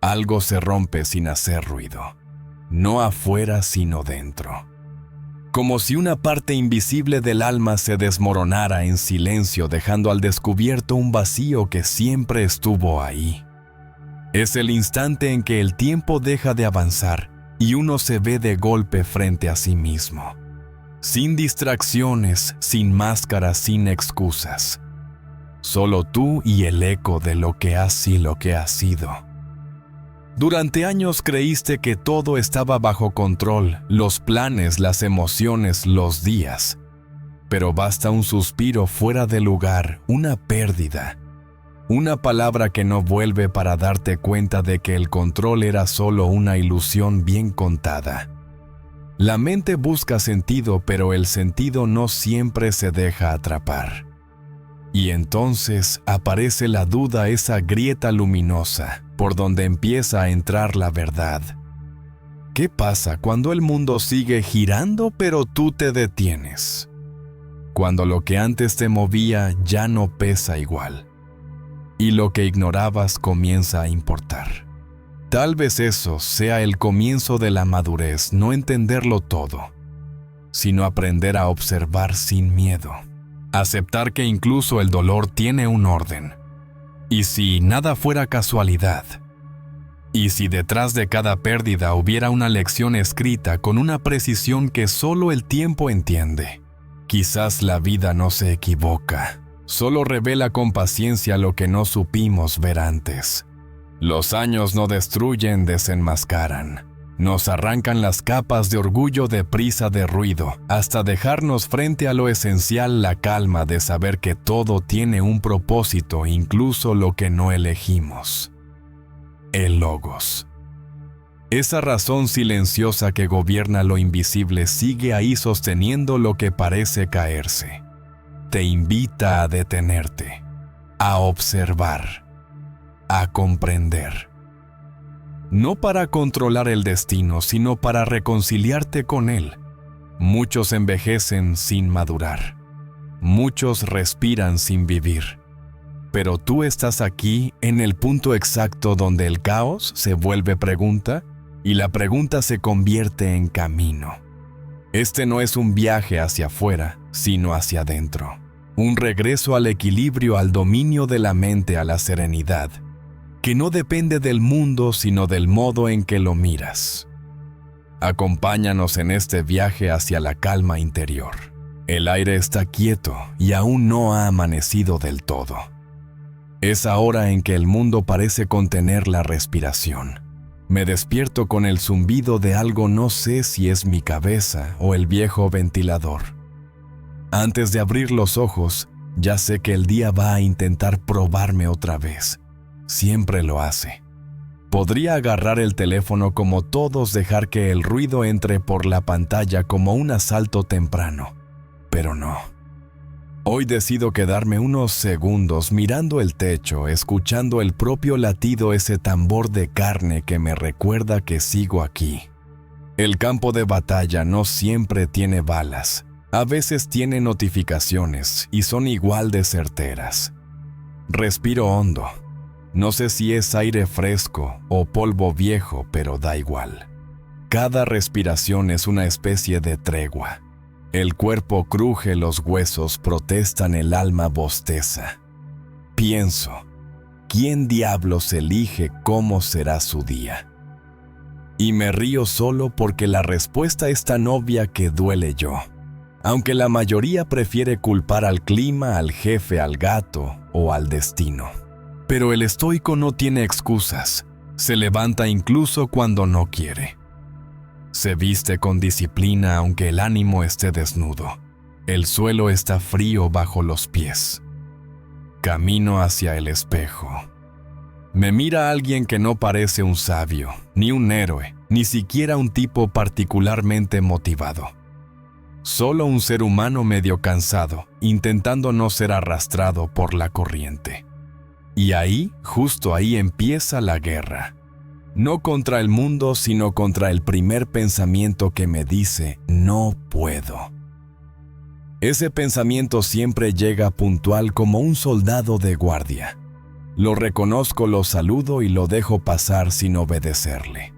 Algo se rompe sin hacer ruido, no afuera sino dentro. Como si una parte invisible del alma se desmoronara en silencio, dejando al descubierto un vacío que siempre estuvo ahí. Es el instante en que el tiempo deja de avanzar y uno se ve de golpe frente a sí mismo. Sin distracciones, sin máscaras, sin excusas. Solo tú y el eco de lo que has y lo que has sido. Durante años creíste que todo estaba bajo control, los planes, las emociones, los días. Pero basta un suspiro fuera de lugar, una pérdida. Una palabra que no vuelve para darte cuenta de que el control era solo una ilusión bien contada. La mente busca sentido, pero el sentido no siempre se deja atrapar. Y entonces aparece la duda, esa grieta luminosa, por donde empieza a entrar la verdad. ¿Qué pasa cuando el mundo sigue girando pero tú te detienes? Cuando lo que antes te movía ya no pesa igual. Y lo que ignorabas comienza a importar. Tal vez eso sea el comienzo de la madurez, no entenderlo todo, sino aprender a observar sin miedo. Aceptar que incluso el dolor tiene un orden. Y si nada fuera casualidad, y si detrás de cada pérdida hubiera una lección escrita con una precisión que solo el tiempo entiende, quizás la vida no se equivoca. Solo revela con paciencia lo que no supimos ver antes. Los años no destruyen, desenmascaran. Nos arrancan las capas de orgullo, de prisa, de ruido, hasta dejarnos frente a lo esencial, la calma de saber que todo tiene un propósito, incluso lo que no elegimos. El Logos. Esa razón silenciosa que gobierna lo invisible sigue ahí sosteniendo lo que parece caerse. Te invita a detenerte, a observar, a comprender. No para controlar el destino, sino para reconciliarte con él. Muchos envejecen sin madurar. Muchos respiran sin vivir. Pero tú estás aquí en el punto exacto donde el caos se vuelve pregunta y la pregunta se convierte en camino. Este no es un viaje hacia afuera, sino hacia adentro. Un regreso al equilibrio, al dominio de la mente, a la serenidad, que no depende del mundo, sino del modo en que lo miras. Acompáñanos en este viaje hacia la calma interior. El aire está quieto y aún no ha amanecido del todo. Es ahora en que el mundo parece contener la respiración. Me despierto con el zumbido de algo, no sé si es mi cabeza o el viejo ventilador. Antes de abrir los ojos, ya sé que el día va a intentar probarme otra vez. Siempre lo hace. Podría agarrar el teléfono como todos, dejar que el ruido entre por la pantalla como un asalto temprano, pero no. Hoy decido quedarme unos segundos mirando el techo, escuchando el propio latido, ese tambor de carne que me recuerda que sigo aquí. El campo de batalla no siempre tiene balas, a veces tiene notificaciones y son igual de certeras. Respiro hondo. No sé si es aire fresco o polvo viejo, pero da igual. Cada respiración es una especie de tregua. El cuerpo cruje, los huesos protestan, el alma bosteza. Pienso, ¿quién diablos elige cómo será su día? Y me río solo porque la respuesta es tan obvia que duele yo. Aunque la mayoría prefiere culpar al clima, al jefe, al gato o al destino. Pero el estoico no tiene excusas. Se levanta incluso cuando no quiere. Se viste con disciplina aunque el ánimo esté desnudo. El suelo está frío bajo los pies. Camino hacia el espejo. Me mira alguien que no parece un sabio, ni un héroe, ni siquiera un tipo particularmente motivado. Solo un ser humano medio cansado, intentando no ser arrastrado por la corriente. Y ahí, justo ahí empieza la guerra. No contra el mundo, sino contra el primer pensamiento que me dice, no puedo. Ese pensamiento siempre llega puntual como un soldado de guardia. Lo reconozco, lo saludo y lo dejo pasar sin obedecerle.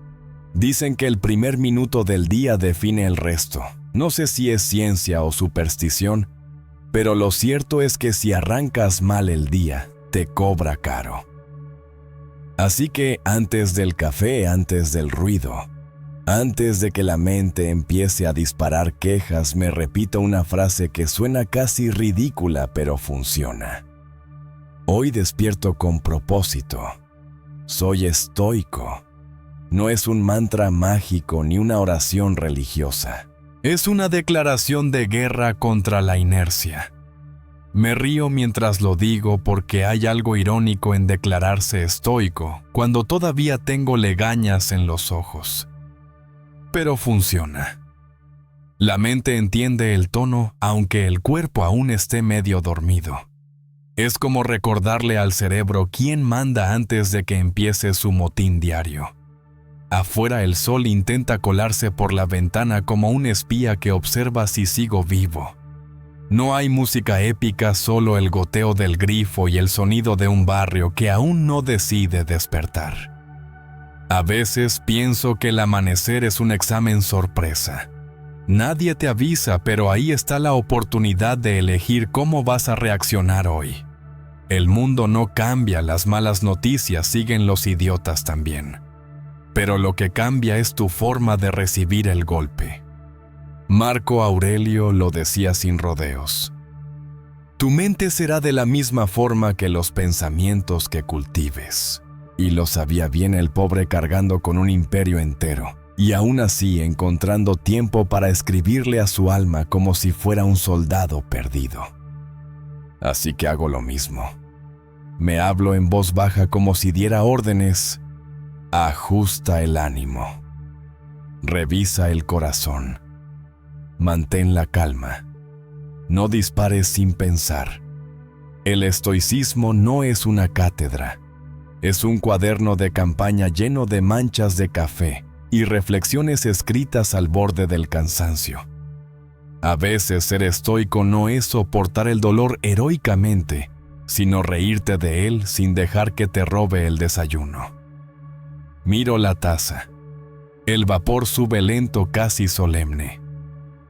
Dicen que el primer minuto del día define el resto. No sé si es ciencia o superstición, pero lo cierto es que si arrancas mal el día, te cobra caro. Así que antes del café, antes del ruido, antes de que la mente empiece a disparar quejas, me repito una frase que suena casi ridícula, pero funciona. Hoy despierto con propósito. Soy estoico. No es un mantra mágico ni una oración religiosa. Es una declaración de guerra contra la inercia. Me río mientras lo digo porque hay algo irónico en declararse estoico cuando todavía tengo legañas en los ojos. Pero funciona. La mente entiende el tono aunque el cuerpo aún esté medio dormido. Es como recordarle al cerebro quién manda antes de que empiece su motín diario. Afuera el sol intenta colarse por la ventana como un espía que observa si sigo vivo. No hay música épica, solo el goteo del grifo y el sonido de un barrio que aún no decide despertar. A veces pienso que el amanecer es un examen sorpresa. Nadie te avisa, pero ahí está la oportunidad de elegir cómo vas a reaccionar hoy. El mundo no cambia, las malas noticias siguen, los idiotas también. Pero lo que cambia es tu forma de recibir el golpe. Marco Aurelio lo decía sin rodeos. Tu mente será de la misma forma que los pensamientos que cultives. Y lo sabía bien el pobre, cargando con un imperio entero, y aún así encontrando tiempo para escribirle a su alma como si fuera un soldado perdido. Así que hago lo mismo. Me hablo en voz baja como si diera órdenes. Ajusta el ánimo. Revisa el corazón. Mantén la calma. No dispares sin pensar. El estoicismo no es una cátedra. Es un cuaderno de campaña lleno de manchas de café y reflexiones escritas al borde del cansancio. A veces ser estoico no es soportar el dolor heroicamente, sino reírte de él sin dejar que te robe el desayuno. Miro la taza. El vapor sube lento, casi solemne.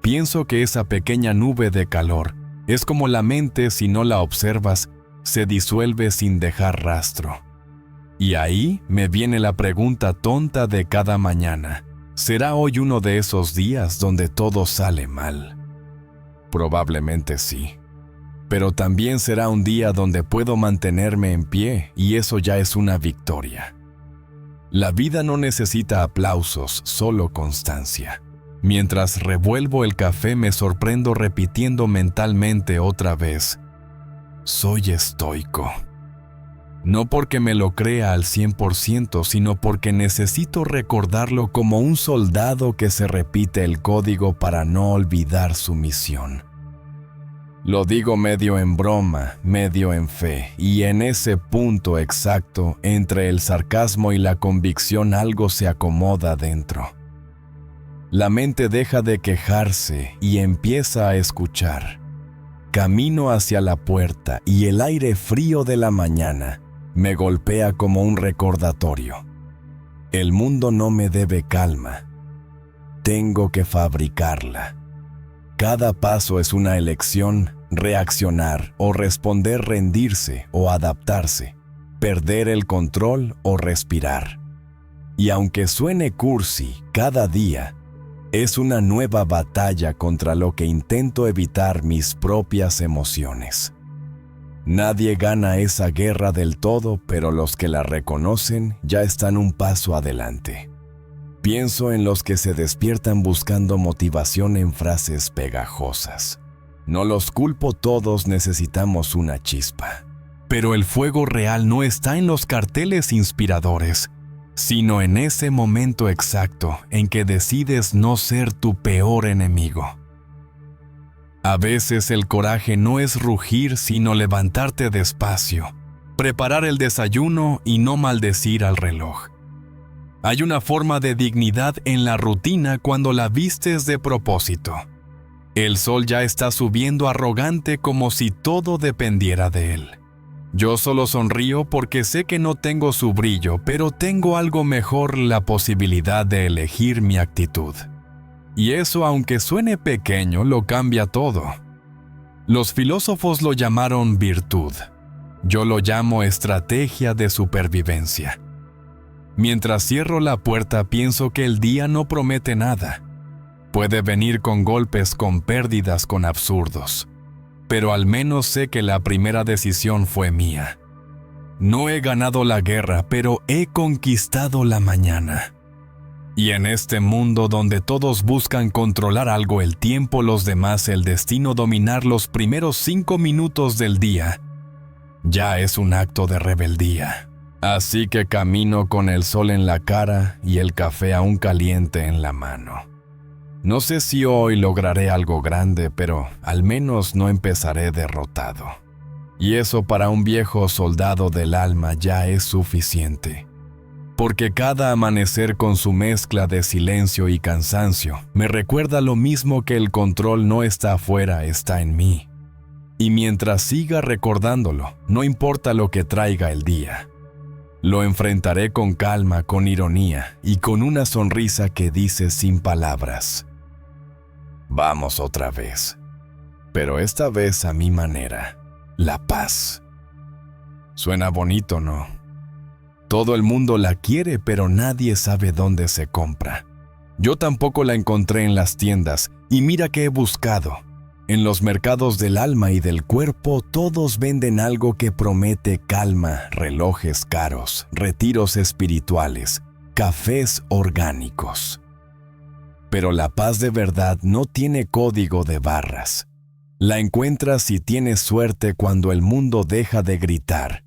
Pienso que esa pequeña nube de calor es como la mente, si no la observas, se disuelve sin dejar rastro. Y ahí me viene la pregunta tonta de cada mañana. ¿Será hoy uno de esos días donde todo sale mal? Probablemente sí. Pero también será un día donde puedo mantenerme en pie, y eso ya es una victoria. La vida no necesita aplausos, solo constancia. Mientras revuelvo el café me sorprendo repitiendo mentalmente otra vez: soy estoico. No porque me lo crea al 100%, sino porque necesito recordarlo como un soldado que se repite el código para no olvidar su misión. Lo digo medio en broma, medio en fe, y en ese punto exacto, entre el sarcasmo y la convicción, algo se acomoda dentro. La mente deja de quejarse y empieza a escuchar. Camino hacia la puerta y el aire frío de la mañana me golpea como un recordatorio. El mundo no me debe calma. Tengo que fabricarla. Cada paso es una elección: reaccionar o responder, rendirse o adaptarse, perder el control o respirar. Y aunque suene cursi, cada día es una nueva batalla contra lo que intento evitar, mis propias emociones. Nadie gana esa guerra del todo, pero los que la reconocen ya están un paso adelante. Pienso en los que se despiertan buscando motivación en frases pegajosas. No los culpo, todos necesitamos una chispa. Pero el fuego real no está en los carteles inspiradores, sino en ese momento exacto en que decides no ser tu peor enemigo. A veces el coraje no es rugir, sino levantarte despacio, preparar el desayuno y no maldecir al reloj. Hay una forma de dignidad en la rutina cuando la vistes de propósito. El sol ya está subiendo arrogante como si todo dependiera de él. Yo solo sonrío porque sé que no tengo su brillo, pero tengo algo mejor, la posibilidad de elegir mi actitud. Y eso, aunque suene pequeño, lo cambia todo. Los filósofos lo llamaron virtud. Yo lo llamo estrategia de supervivencia. Mientras cierro la puerta, pienso que el día no promete nada. Puede venir con golpes, con pérdidas, con absurdos. Pero al menos sé que la primera decisión fue mía. No he ganado la guerra, pero he conquistado la mañana. Y en este mundo donde todos buscan controlar algo, el tiempo, los demás, el destino, dominar los primeros 5 minutos del día, ya es un acto de rebeldía. Así que camino con el sol en la cara y el café aún caliente en la mano. No sé si hoy lograré algo grande, pero al menos no empezaré derrotado. Y eso para un viejo soldado del alma ya es suficiente. Porque cada amanecer con su mezcla de silencio y cansancio me recuerda lo mismo, que el control no está afuera, está en mí. Y mientras siga recordándolo, no importa lo que traiga el día. Lo enfrentaré con calma, con ironía y con una sonrisa que dice sin palabras: vamos otra vez. Pero esta vez a mi manera. La paz. Suena bonito, ¿no? Todo el mundo la quiere, pero nadie sabe dónde se compra. Yo tampoco la encontré en las tiendas, y mira que he buscado. En los mercados del alma y del cuerpo, todos venden algo que promete calma: relojes caros, retiros espirituales, cafés orgánicos. Pero la paz de verdad no tiene código de barras. La encuentras si tienes suerte, cuando el mundo deja de gritar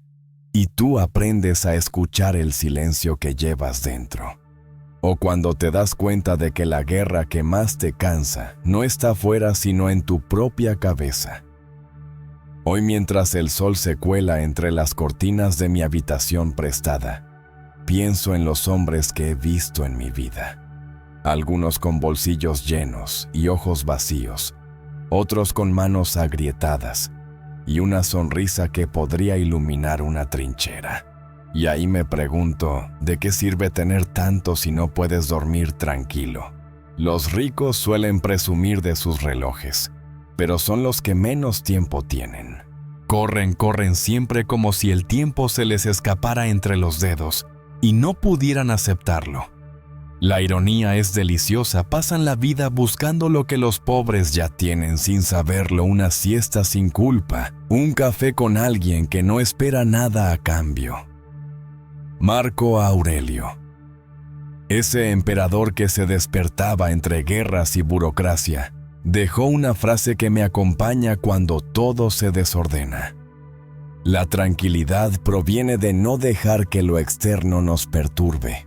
y tú aprendes a escuchar el silencio que llevas dentro. O cuando te das cuenta de que la guerra que más te cansa no está afuera, sino en tu propia cabeza. Hoy, mientras el sol se cuela entre las cortinas de mi habitación prestada, pienso en los hombres que he visto en mi vida. Algunos con bolsillos llenos y ojos vacíos, otros con manos agrietadas y una sonrisa que podría iluminar una trinchera. Y ahí me pregunto, ¿de qué sirve tener tanto si no puedes dormir tranquilo? Los ricos suelen presumir de sus relojes, pero son los que menos tiempo tienen. Corren siempre como si el tiempo se les escapara entre los dedos y no pudieran aceptarlo. La ironía es deliciosa, pasan la vida buscando lo que los pobres ya tienen sin saberlo: una siesta sin culpa, un café con alguien que no espera nada a cambio. Marco Aurelio. Ese emperador que se despertaba entre guerras y burocracia, dejó una frase que me acompaña cuando todo se desordena. La tranquilidad proviene de no dejar que lo externo nos perturbe.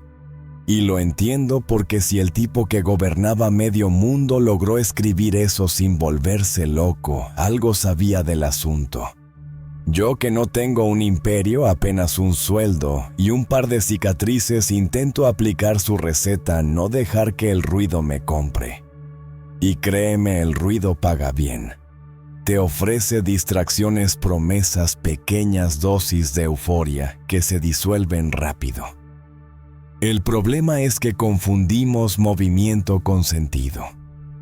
Y lo entiendo, porque si el tipo que gobernaba medio mundo logró escribir eso sin volverse loco, algo sabía del asunto. Yo, que no tengo un imperio, apenas un sueldo y un par de cicatrices, intento aplicar su receta: no dejar que el ruido me compre. Y créeme, el ruido paga bien. Te ofrece distracciones, promesas, pequeñas dosis de euforia que se disuelven rápido. El problema es que confundimos movimiento con sentido.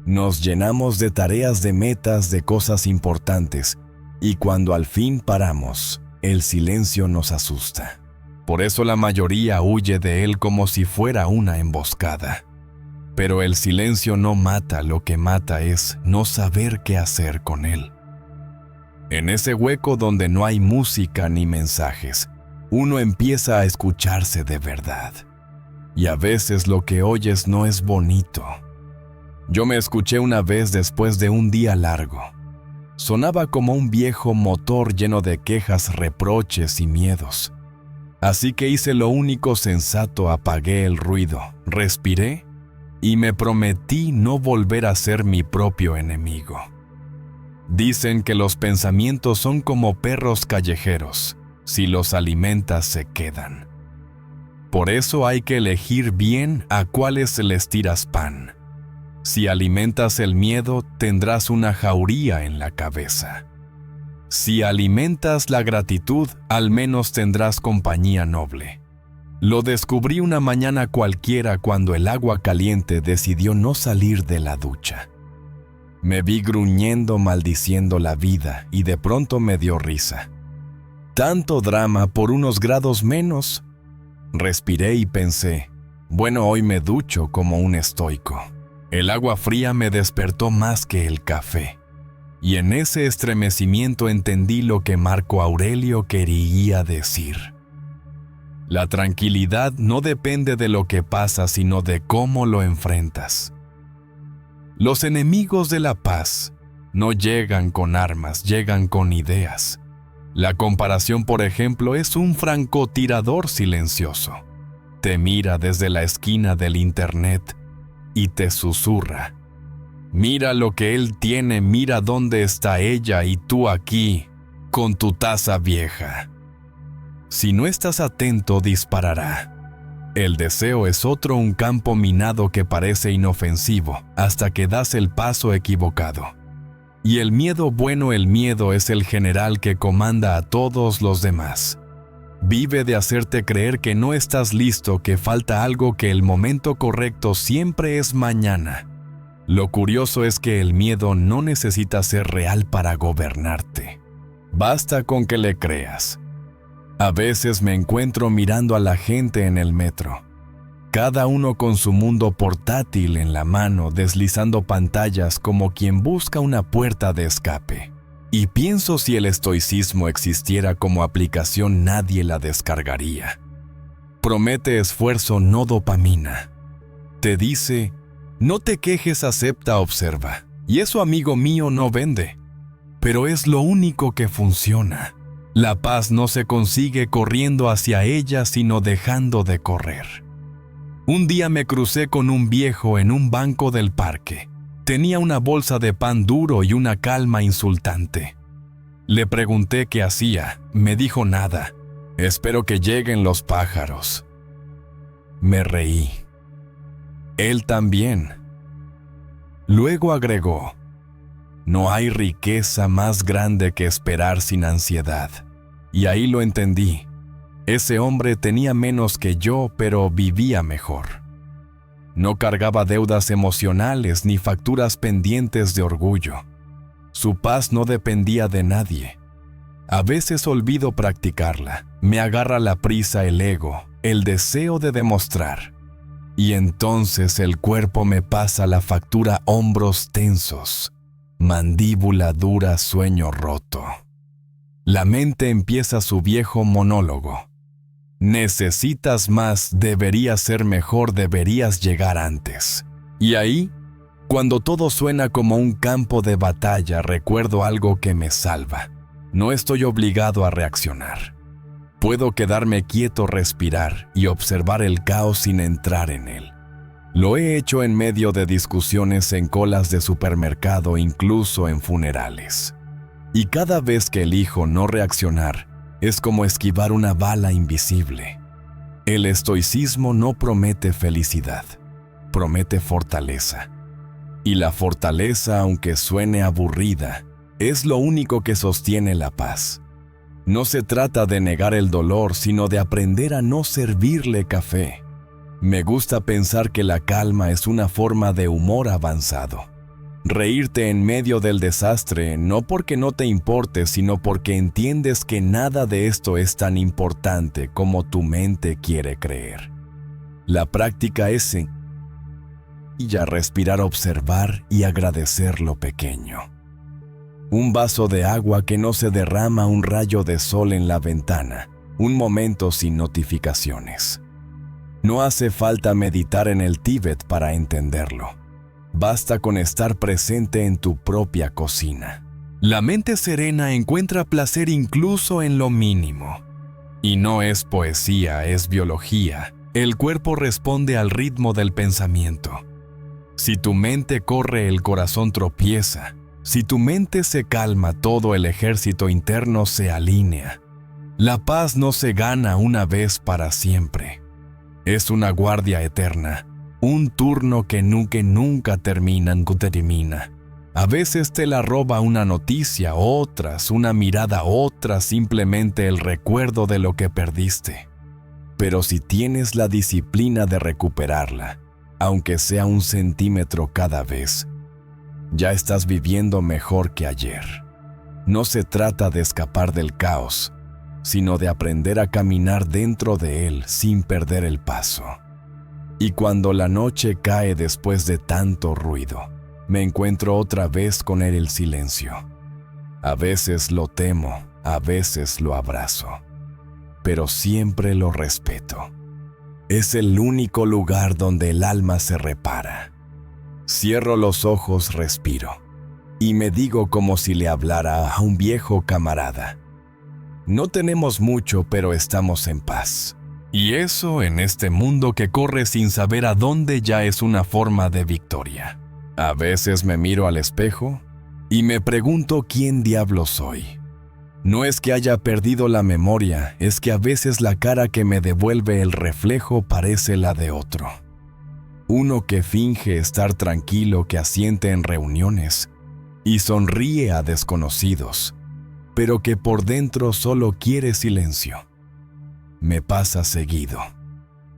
Nos llenamos de tareas, de metas, de cosas importantes, y cuando al fin paramos, el silencio nos asusta. Por eso la mayoría huye de él como si fuera una emboscada. Pero el silencio no mata, lo que mata es no saber qué hacer con él. En ese hueco donde no hay música ni mensajes, uno empieza a escucharse de verdad. Y a veces lo que oyes no es bonito. Yo me escuché una vez después de un día largo. Sonaba como un viejo motor lleno de quejas, reproches y miedos. Así que hice lo único sensato: apagué el ruido, respiré y me prometí no volver a ser mi propio enemigo. Dicen que los pensamientos son como perros callejeros: si los alimentas se quedan. Por eso hay que elegir bien a cuáles les tiras pan. Si alimentas el miedo, tendrás una jauría en la cabeza. Si alimentas la gratitud, al menos tendrás compañía noble. Lo descubrí una mañana cualquiera cuando el agua caliente decidió no salir de la ducha. Me vi gruñendo maldiciendo la vida y de pronto me dio risa. ¿Tanto drama por unos grados menos? Respiré y pensé, bueno, hoy me ducho como un estoico. El agua fría me despertó más que el café. Y en ese estremecimiento entendí lo que Marco Aurelio quería decir. La tranquilidad no depende de lo que pasa, sino de cómo lo enfrentas. Los enemigos de la paz no llegan con armas, llegan con ideas. La comparación, por ejemplo, es un francotirador silencioso. Te mira desde la esquina del internet y te susurra. Mira lo que él tiene, mira dónde está ella y tú aquí, con tu taza vieja. Si no estás atento, disparará. El deseo es un campo minado que parece inofensivo hasta que das el paso equivocado. Y el miedo es el general que comanda a todos los demás. Vive de hacerte creer que no estás listo, que falta algo, que el momento correcto siempre es mañana. Lo curioso es que el miedo no necesita ser real para gobernarte. Basta con que le creas. A veces me encuentro mirando a la gente en el metro. Cada uno con su mundo portátil en la mano, deslizando pantallas como quien busca una puerta de escape. Y pienso, si el estoicismo existiera como aplicación, nadie la descargaría. Promete esfuerzo, no dopamina. Te dice, no te quejes, acepta, observa. Y eso, amigo mío, no vende. Pero es lo único que funciona. La paz no se consigue corriendo hacia ella, sino dejando de correr. Un día me crucé con un viejo en un banco del parque. Tenía una bolsa de pan duro y una calma insultante. Le pregunté qué hacía. Me dijo nada. Espero que lleguen los pájaros. Me reí. Él también. Luego agregó, no hay riqueza más grande que esperar sin ansiedad. Y ahí lo entendí. Ese hombre tenía menos que yo, pero vivía mejor. No cargaba deudas emocionales ni facturas pendientes de orgullo. Su paz no dependía de nadie. A veces olvido practicarla. Me agarra la prisa, el ego, el deseo de demostrar. Y entonces el cuerpo me pasa la factura: hombros tensos, mandíbula dura, sueño roto. La mente empieza su viejo monólogo. Necesitas más, deberías ser mejor, deberías llegar antes. Y ahí, cuando todo suena como un campo de batalla, recuerdo algo que me salva. No estoy obligado a reaccionar. Puedo quedarme quieto, respirar y observar el caos sin entrar en él. Lo he hecho en medio de discusiones, en colas de supermercado, incluso en funerales. Y cada vez que elijo no reaccionar, es como esquivar una bala invisible. El estoicismo no promete felicidad, promete fortaleza. Y la fortaleza, aunque suene aburrida, es lo único que sostiene la paz. No se trata de negar el dolor, sino de aprender a no servirle café. Me gusta pensar que la calma es una forma de humor avanzado. Reírte en medio del desastre, no porque no te importe, sino porque entiendes que nada de esto es tan importante como tu mente quiere creer. La práctica es sencilla: respirar, observar y agradecer lo pequeño. Un vaso de agua que no se derrama, un rayo de sol en la ventana, un momento sin notificaciones. No hace falta meditar en el Tíbet para entenderlo. Basta con estar presente en tu propia cocina. La mente serena encuentra placer incluso en lo mínimo. Y no es poesía, es biología. El cuerpo responde al ritmo del pensamiento. Si tu mente corre, el corazón tropieza. Si tu mente se calma, todo el ejército interno se alinea. La paz no se gana una vez para siempre. Es una guardia eterna. Un turno que nunca termina. A veces te la roba una noticia, otras, una mirada, otras, simplemente el recuerdo de lo que perdiste. Pero si tienes la disciplina de recuperarla, aunque sea 1 centímetro cada vez, ya estás viviendo mejor que ayer. No se trata de escapar del caos, sino de aprender a caminar dentro de él sin perder el paso. Y cuando la noche cae después de tanto ruido, me encuentro otra vez con el silencio. A veces lo temo, a veces lo abrazo, pero siempre lo respeto. Es el único lugar donde el alma se repara. Cierro los ojos, respiro, y me digo como si le hablara a un viejo camarada. No tenemos mucho, pero estamos en paz. Y eso en este mundo que corre sin saber a dónde ya es una forma de victoria. A veces me miro al espejo y me pregunto quién diablo soy. No es que haya perdido la memoria, es que a veces la cara que me devuelve el reflejo parece la de otro. Uno que finge estar tranquilo, que asiente en reuniones y sonríe a desconocidos, pero que por dentro solo quiere silencio. Me pasa seguido.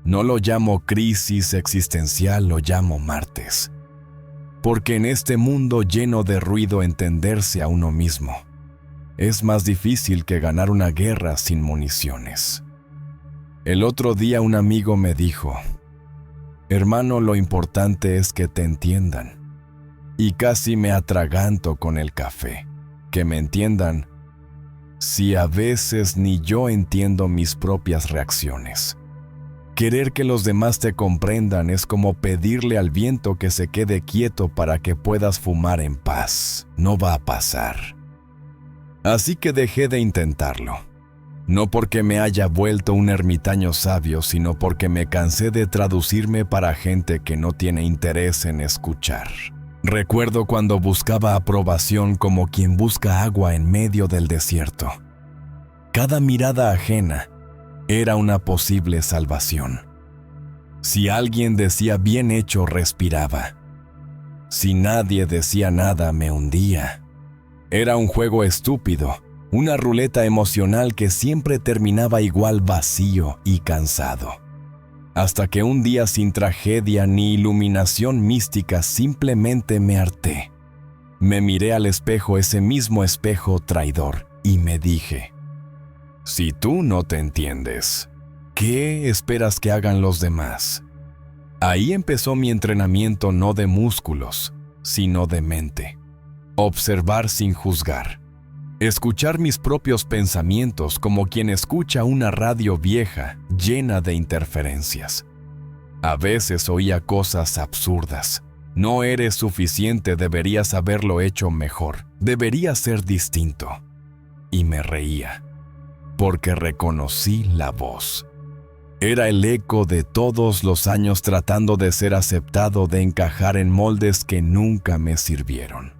No lo llamo crisis existencial, lo llamo martes. Porque en este mundo lleno de ruido entenderse a uno mismo es más difícil que ganar una guerra sin municiones. El otro día un amigo me dijo: hermano, lo importante es que te entiendan. Y casi me atraganto con el café. Que me entiendan, si a veces ni yo entiendo mis propias reacciones. Querer que los demás te comprendan es como pedirle al viento que se quede quieto para que puedas fumar en paz. No va a pasar. Así que dejé de intentarlo. No porque me haya vuelto un ermitaño sabio, sino porque me cansé de traducirme para gente que no tiene interés en escuchar. Recuerdo cuando buscaba aprobación como quien busca agua en medio del desierto. Cada mirada ajena era una posible salvación. Si alguien decía bien hecho, respiraba. Si nadie decía nada, me hundía. Era un juego estúpido, una ruleta emocional que siempre terminaba igual, vacío y cansado. Hasta que un día, sin tragedia ni iluminación mística, simplemente me harté. Me miré al espejo, ese mismo espejo traidor, y me dije: si tú no te entiendes, ¿qué esperas que hagan los demás? Ahí empezó mi entrenamiento, no de músculos, sino de mente. Observar sin juzgar. Escuchar mis propios pensamientos como quien escucha una radio vieja llena de interferencias. A veces oía cosas absurdas. No eres suficiente, deberías haberlo hecho mejor, debería ser distinto. Y me reía, porque reconocí la voz. Era el eco de todos los años tratando de ser aceptado, de encajar en moldes que nunca me sirvieron.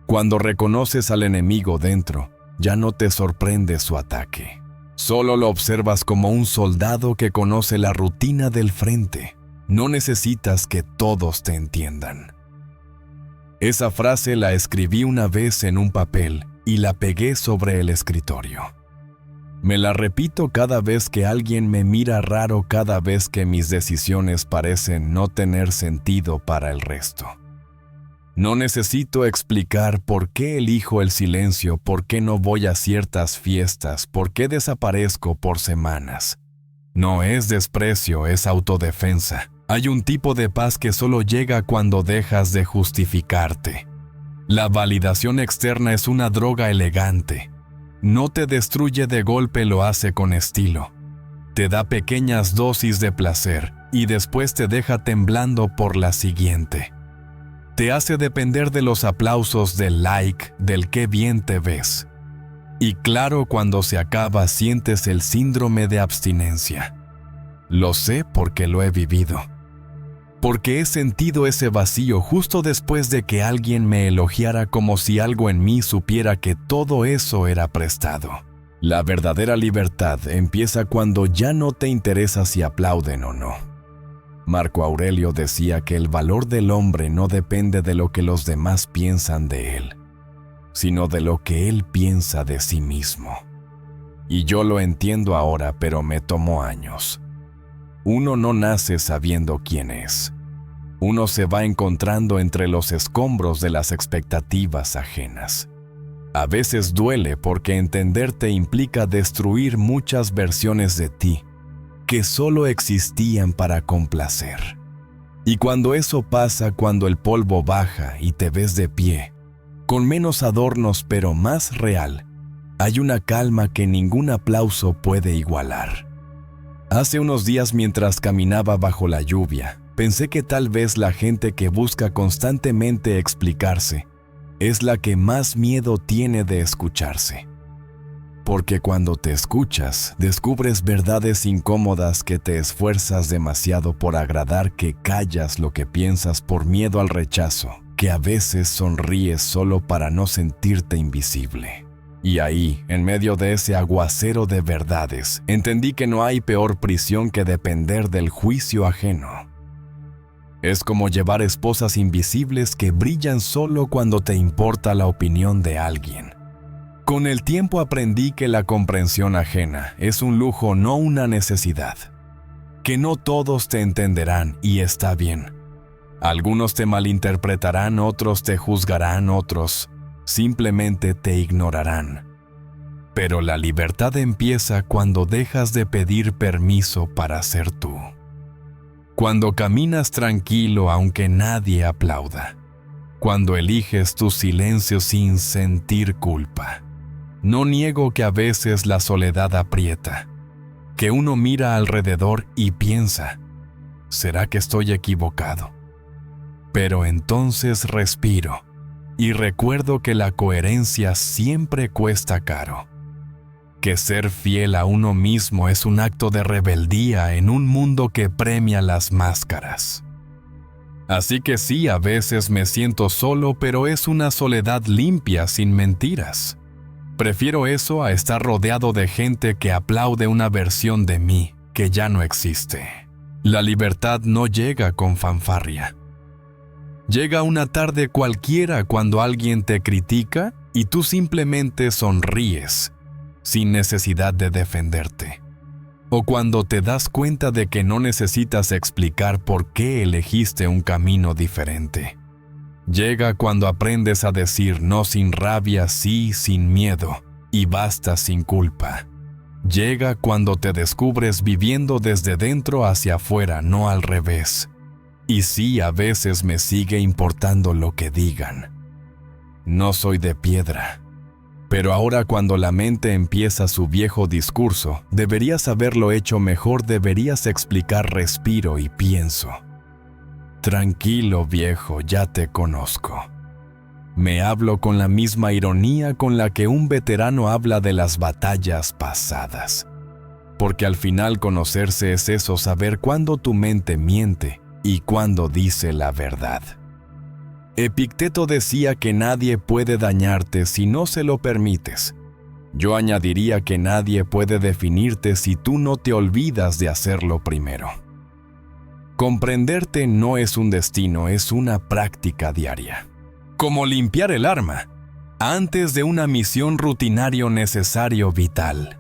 Cuando reconoces al enemigo dentro, ya no te sorprende su ataque. Solo lo observas como un soldado que conoce la rutina del frente. No necesitas que todos te entiendan. Esa frase la escribí una vez en un papel y la pegué sobre el escritorio. Me la repito cada vez que alguien me mira raro, cada vez que mis decisiones parecen no tener sentido para el resto. No necesito explicar por qué elijo el silencio, por qué no voy a ciertas fiestas, por qué desaparezco por semanas. No es desprecio, es autodefensa. Hay un tipo de paz que solo llega cuando dejas de justificarte. La validación externa es una droga elegante. No te destruye de golpe, lo hace con estilo. Te da pequeñas dosis de placer y después te deja temblando por la siguiente. Te hace depender de los aplausos, del like, del qué bien te ves. Y claro, cuando se acaba sientes el síndrome de abstinencia. Lo sé porque lo he vivido. Porque he sentido ese vacío justo después de que alguien me elogiara, como si algo en mí supiera que todo eso era prestado. La verdadera libertad empieza cuando ya no te interesa si aplauden o no. Marco Aurelio decía que el valor del hombre no depende de lo que los demás piensan de él, sino de lo que él piensa de sí mismo. Y yo lo entiendo ahora, pero me tomó años. Uno no nace sabiendo quién es. Uno se va encontrando entre los escombros de las expectativas ajenas. A veces duele porque entenderte implica destruir muchas versiones de ti que solo existían para complacer. Y cuando eso pasa, cuando el polvo baja y te ves de pie, con menos adornos pero más real, hay una calma que ningún aplauso puede igualar. Hace unos días, mientras caminaba bajo la lluvia, pensé que tal vez la gente que busca constantemente explicarse es la que más miedo tiene de escucharse. Porque cuando te escuchas, descubres verdades incómodas que te esfuerzas demasiado por agradar, que callas lo que piensas por miedo al rechazo, que a veces sonríes solo para no sentirte invisible. Y ahí, en medio de ese aguacero de verdades, entendí que no hay peor prisión que depender del juicio ajeno. Es como llevar esposas invisibles que brillan solo cuando te importa la opinión de alguien. Con el tiempo aprendí que la comprensión ajena es un lujo, no una necesidad. Que no todos te entenderán y está bien. Algunos te malinterpretarán, otros te juzgarán, otros simplemente te ignorarán. Pero la libertad empieza cuando dejas de pedir permiso para ser tú. Cuando caminas tranquilo aunque nadie aplauda. Cuando eliges tu silencio sin sentir culpa. No niego que a veces la soledad aprieta, que uno mira alrededor y piensa, ¿será que estoy equivocado? Pero entonces respiro y recuerdo que la coherencia siempre cuesta caro, que ser fiel a uno mismo es un acto de rebeldía en un mundo que premia las máscaras. Así que sí, a veces me siento solo, pero es una soledad limpia, sin mentiras. Prefiero eso a estar rodeado de gente que aplaude una versión de mí que ya no existe. La libertad no llega con fanfarria. Llega una tarde cualquiera cuando alguien te critica y tú simplemente sonríes, sin necesidad de defenderte. O cuando te das cuenta de que no necesitas explicar por qué elegiste un camino diferente. Llega cuando aprendes a decir no sin rabia, sí sin miedo, y basta sin culpa. Llega cuando te descubres viviendo desde dentro hacia afuera, no al revés. Y sí, a veces me sigue importando lo que digan. No soy de piedra. Pero ahora, cuando la mente empieza su viejo discurso, deberías haberlo hecho mejor, deberías explicar, respiro y pienso. Tranquilo, viejo, ya te conozco. Me hablo con la misma ironía con la que un veterano habla de las batallas pasadas. Porque al final conocerse es eso, saber cuándo tu mente miente y cuándo dice la verdad. Epicteto decía que nadie puede dañarte si no se lo permites. Yo añadiría que nadie puede definirte si tú no te olvidas de hacerlo primero. Comprenderte no es un destino, es una práctica diaria. Como limpiar el arma, antes de una misión rutinario necesario vital.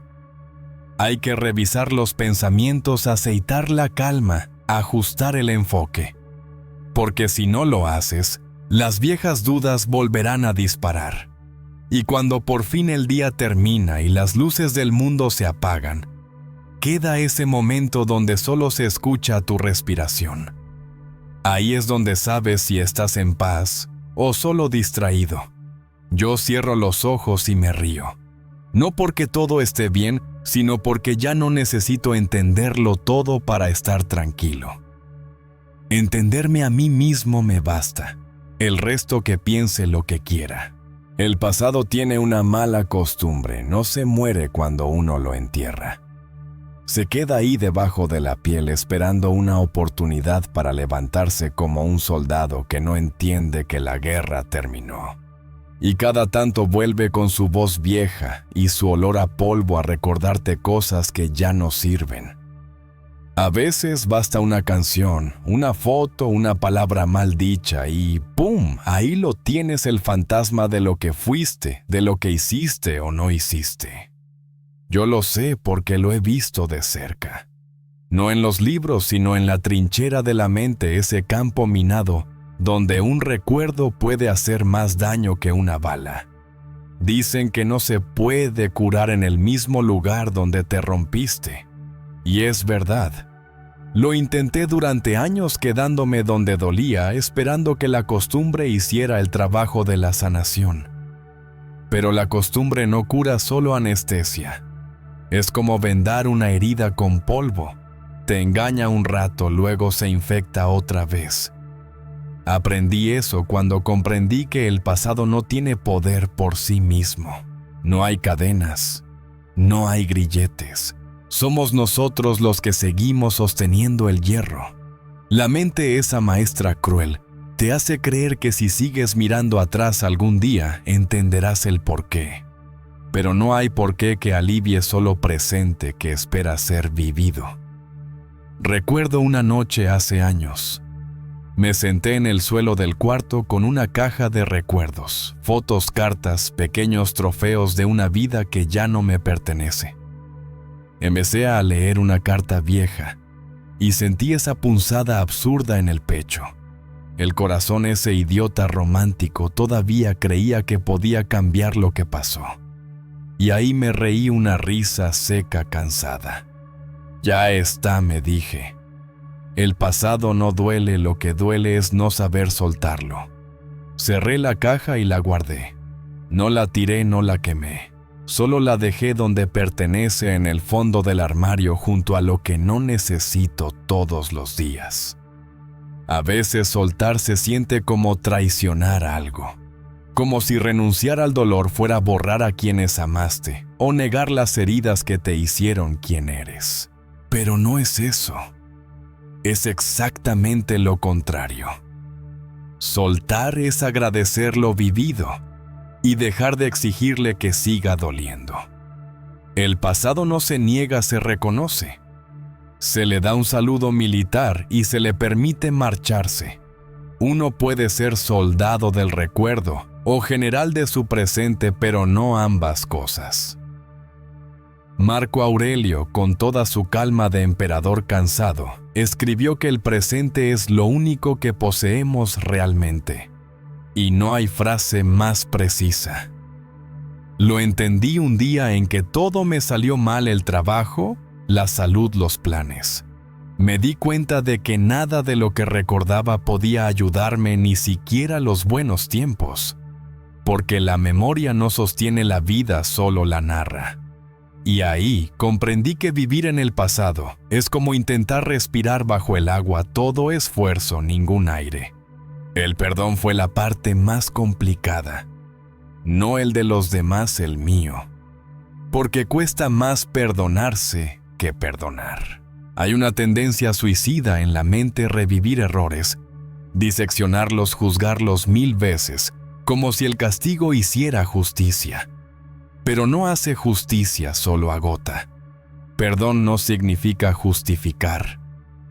Hay que revisar los pensamientos, aceitar la calma, ajustar el enfoque. Porque si no lo haces, las viejas dudas volverán a disparar. Y cuando por fin el día termina y las luces del mundo se apagan, queda ese momento donde solo se escucha tu respiración. Ahí es donde sabes si estás en paz o solo distraído. Yo cierro los ojos y me río. No porque todo esté bien, sino porque ya no necesito entenderlo todo para estar tranquilo. Entenderme a mí mismo me basta. El resto que piense lo que quiera. El pasado tiene una mala costumbre, no se muere cuando uno lo entierra. Se queda ahí debajo de la piel esperando una oportunidad para levantarse como un soldado que no entiende que la guerra terminó. Y cada tanto vuelve con su voz vieja y su olor a polvo a recordarte cosas que ya no sirven. A veces basta una canción, una foto, una palabra mal dicha y ¡pum! Ahí lo tienes, el fantasma de lo que fuiste, de lo que hiciste o no hiciste. Yo lo sé porque lo he visto de cerca. No en los libros, sino en la trinchera de la mente, ese campo minado donde un recuerdo puede hacer más daño que una bala. Dicen que no se puede curar en el mismo lugar donde te rompiste. Y es verdad. Lo intenté durante años quedándome donde dolía, esperando que la costumbre hiciera el trabajo de la sanación. Pero la costumbre no cura, solo anestesia. Es como vendar una herida con polvo. Te engaña un rato, luego se infecta otra vez. Aprendí eso cuando comprendí que el pasado no tiene poder por sí mismo. No hay cadenas, no hay grilletes. Somos nosotros los que seguimos sosteniendo el hierro. La mente, esa maestra cruel, te hace creer que si sigues mirando atrás algún día entenderás el porqué. Pero no hay porqué que alivie solo presente que espera ser vivido. Recuerdo una noche hace años. Me senté en el suelo del cuarto con una caja de recuerdos, fotos, cartas, pequeños trofeos de una vida que ya no me pertenece. Empecé a leer una carta vieja y sentí esa punzada absurda en el pecho. El corazón, ese idiota romántico, todavía creía que podía cambiar lo que pasó. Y ahí me reí una risa seca, cansada. Ya está, me dije. El pasado no duele, lo que duele es no saber soltarlo. Cerré la caja y la guardé. No la tiré, no la quemé. Solo la dejé donde pertenece, en el fondo del armario, junto a lo que no necesito todos los días. A veces soltar se siente como traicionar algo. Como si renunciar al dolor fuera borrar a quienes amaste o negar las heridas que te hicieron quien eres. Pero no es eso. Es exactamente lo contrario. Soltar es agradecer lo vivido y dejar de exigirle que siga doliendo. El pasado no se niega, se reconoce. Se le da un saludo militar y se le permite marcharse. Uno puede ser soldado del recuerdo o general de su presente, pero no ambas cosas. Marco Aurelio, con toda su calma de emperador cansado, escribió que el presente es lo único que poseemos realmente. Y no hay frase más precisa. Lo entendí un día en que todo me salió mal: el trabajo, la salud, los planes. Me di cuenta de que nada de lo que recordaba podía ayudarme, ni siquiera los buenos tiempos. Porque la memoria no sostiene la vida, solo la narra. Y ahí comprendí que vivir en el pasado es como intentar respirar bajo el agua: todo esfuerzo, ningún aire. El perdón fue la parte más complicada, no el de los demás, el mío. Porque cuesta más perdonarse que perdonar. Hay una tendencia suicida en la mente: revivir errores, diseccionarlos, juzgarlos 1000 veces, como si el castigo hiciera justicia. Pero no hace justicia, solo agota. Perdón no significa justificar.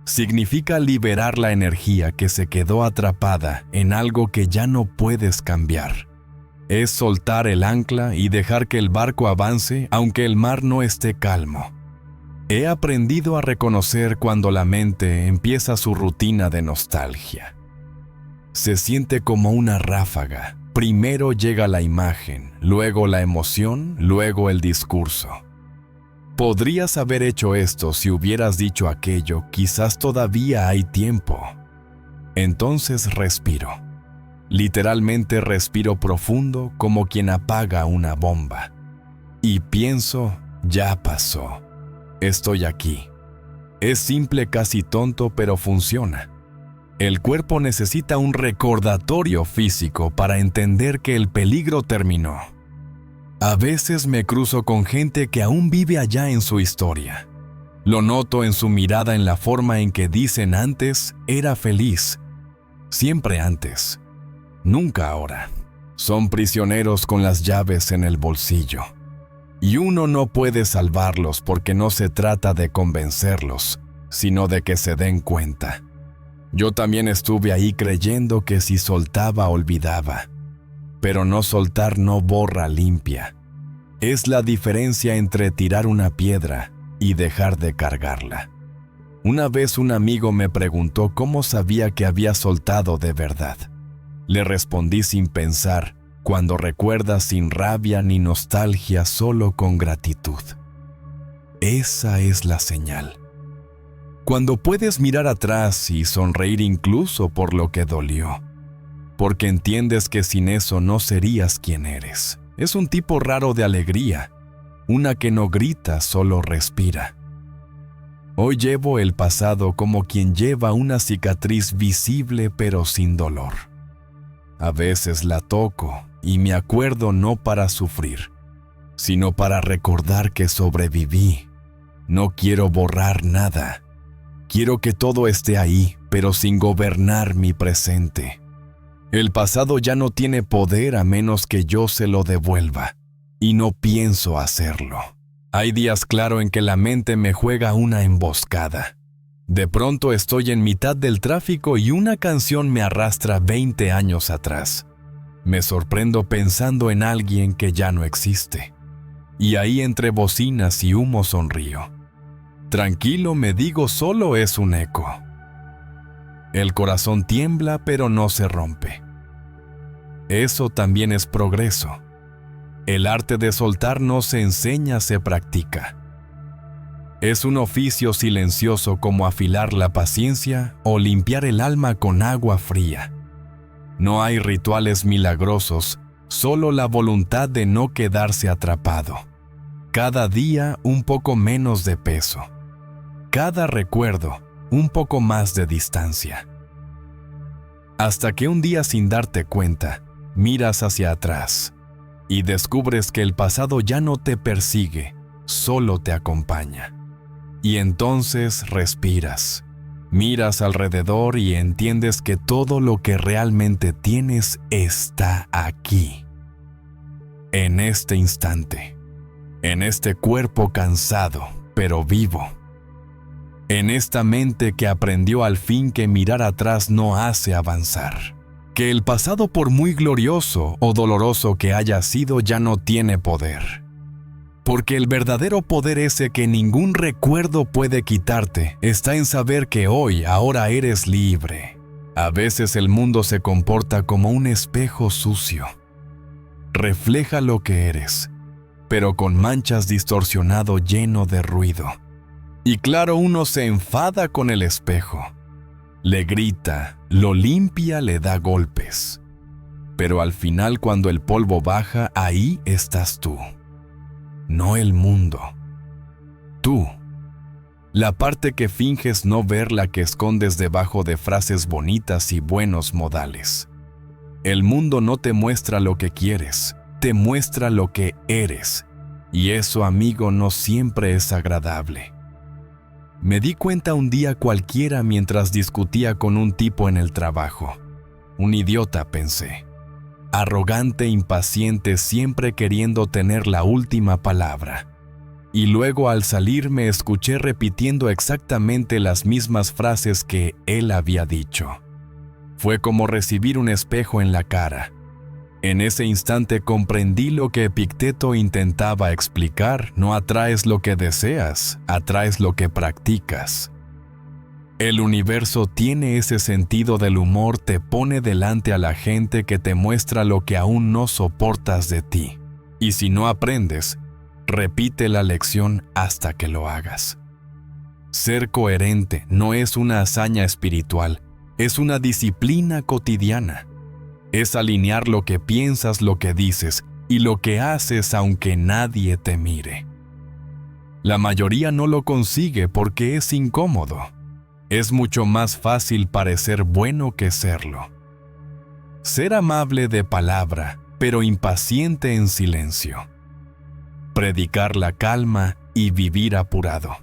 Significa liberar la energía que se quedó atrapada en algo que ya no puedes cambiar. Es soltar el ancla y dejar que el barco avance aunque el mar no esté calmo. He aprendido a reconocer cuando la mente empieza su rutina de nostalgia. Se siente como una ráfaga. Primero llega la imagen, luego la emoción, luego el discurso. Podrías haber hecho esto si hubieras dicho aquello, quizás todavía hay tiempo. Entonces respiro. Literalmente respiro profundo, como quien apaga una bomba. Y pienso: ya pasó. Estoy aquí. Es simple, casi tonto, pero funciona. El cuerpo necesita un recordatorio físico para entender que el peligro terminó. A veces me cruzo con gente que aún vive allá en su historia. Lo noto en su mirada, en la forma en que dicen: antes era feliz. Siempre antes. Nunca ahora. Son prisioneros con las llaves en el bolsillo. Y uno no puede salvarlos porque no se trata de convencerlos, sino de que se den cuenta. Yo también estuve ahí creyendo que si soltaba olvidaba, pero no soltar no borra limpia. Es la diferencia entre tirar una piedra y dejar de cargarla. Una vez un amigo me preguntó cómo sabía que había soltado de verdad. Le respondí sin pensar, cuando recuerdas sin rabia ni nostalgia, solo con gratitud. Esa es la señal. Cuando puedes mirar atrás y sonreír incluso por lo que dolió, porque entiendes que sin eso no serías quien eres. Es un tipo raro de alegría, una que no grita, solo respira. Hoy llevo el pasado como quien lleva una cicatriz visible pero sin dolor. A veces la toco y me acuerdo no para sufrir, sino para recordar que sobreviví. No quiero borrar nada. Quiero que todo esté ahí, pero sin gobernar mi presente. El pasado ya no tiene poder a menos que yo se lo devuelva, y no pienso hacerlo. Hay días claro en que la mente me juega una emboscada. De pronto estoy en mitad del tráfico y una canción me arrastra 20 años atrás. Me sorprendo pensando en alguien que ya no existe. Y ahí entre bocinas y humo sonrío. Tranquilo, me digo, solo es un eco. El corazón tiembla pero no se rompe. Eso también es progreso. El arte de soltar no se enseña, se practica. Es un oficio silencioso como afilar la paciencia o limpiar el alma con agua fría. No hay rituales milagrosos, solo la voluntad de no quedarse atrapado. Cada día un poco menos de peso. Cada recuerdo un poco más de distancia. Hasta que un día, sin darte cuenta, miras hacia atrás y descubres que el pasado ya no te persigue, solo te acompaña. Y entonces respiras, miras alrededor y entiendes que todo lo que realmente tienes está aquí. En este instante, en este cuerpo cansado, pero vivo. En esta mente que aprendió al fin que mirar atrás no hace avanzar. Que el pasado, por muy glorioso o doloroso que haya sido, ya no tiene poder. Porque el verdadero poder, ese que ningún recuerdo puede quitarte, está en saber que hoy, ahora eres libre. A veces el mundo se comporta como un espejo sucio. Refleja lo que eres, pero con manchas, distorsionado, lleno de ruido. Y claro, uno se enfada con el espejo. Le grita, lo limpia, le da golpes. Pero al final, cuando el polvo baja, ahí estás tú. No el mundo. Tú. La parte que finges no ver, la que escondes debajo de frases bonitas y buenos modales. El mundo no te muestra lo que quieres, te muestra lo que eres. Y eso, amigo, no siempre es agradable. Me di cuenta un día cualquiera mientras discutía con un tipo en el trabajo. Un idiota, pensé. Arrogante, impaciente, siempre queriendo tener la última palabra. Y luego al salir me escuché repitiendo exactamente las mismas frases que él había dicho. Fue como recibir un espejo en la cara. En ese instante comprendí lo que Epicteto intentaba explicar: no atraes lo que deseas, atraes lo que practicas. El universo tiene ese sentido del humor, te pone delante a la gente que te muestra lo que aún no soportas de ti. Y si no aprendes, repite la lección hasta que lo hagas. Ser coherente no es una hazaña espiritual, es una disciplina cotidiana. Es alinear lo que piensas, lo que dices y lo que haces aunque nadie te mire. La mayoría no lo consigue porque es incómodo. Es mucho más fácil parecer bueno que serlo. Ser amable de palabra, pero impaciente en silencio. Predicar la calma y vivir apurado.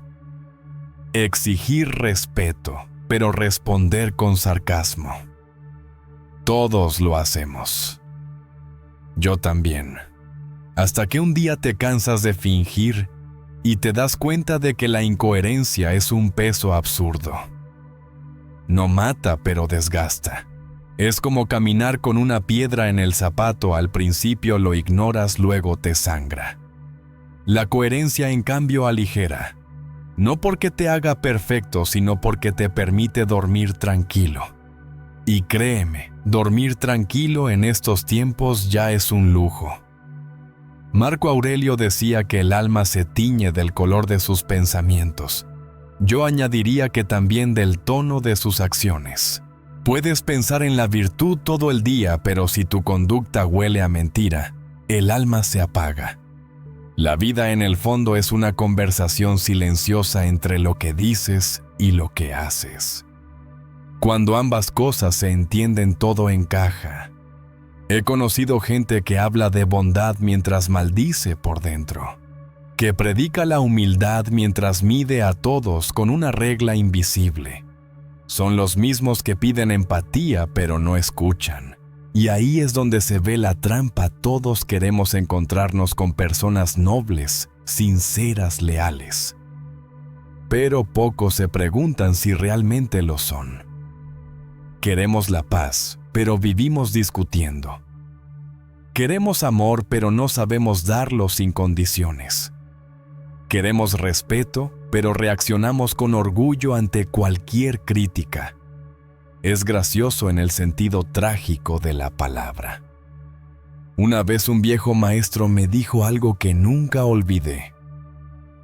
Exigir respeto, pero responder con sarcasmo. Todos lo hacemos. Yo también. Hasta que un día te cansas de fingir y te das cuenta de que la incoherencia es un peso absurdo. No mata, pero desgasta. Es como caminar con una piedra en el zapato, al principio lo ignoras, luego te sangra. La coherencia, en cambio, aligera. No porque te haga perfecto, sino porque te permite dormir tranquilo. Y créeme, dormir tranquilo en estos tiempos ya es un lujo. Marco Aurelio decía que el alma se tiñe del color de sus pensamientos. Yo añadiría que también del tono de sus acciones. Puedes pensar en la virtud todo el día, pero si tu conducta huele a mentira, el alma se apaga. La vida en el fondo es una conversación silenciosa entre lo que dices y lo que haces. Cuando ambas cosas se entienden, todo encaja. He conocido gente que habla de bondad mientras maldice por dentro, que predica la humildad mientras mide a todos con una regla invisible. Son los mismos que piden empatía pero no escuchan. Y ahí es donde se ve la trampa. Todos queremos encontrarnos con personas nobles, sinceras, leales. Pero pocos se preguntan si realmente lo son. Queremos la paz, pero vivimos discutiendo. Queremos amor, pero no sabemos darlo sin condiciones. Queremos respeto, pero reaccionamos con orgullo ante cualquier crítica. Es gracioso en el sentido trágico de la palabra. Una vez un viejo maestro me dijo algo que nunca olvidé.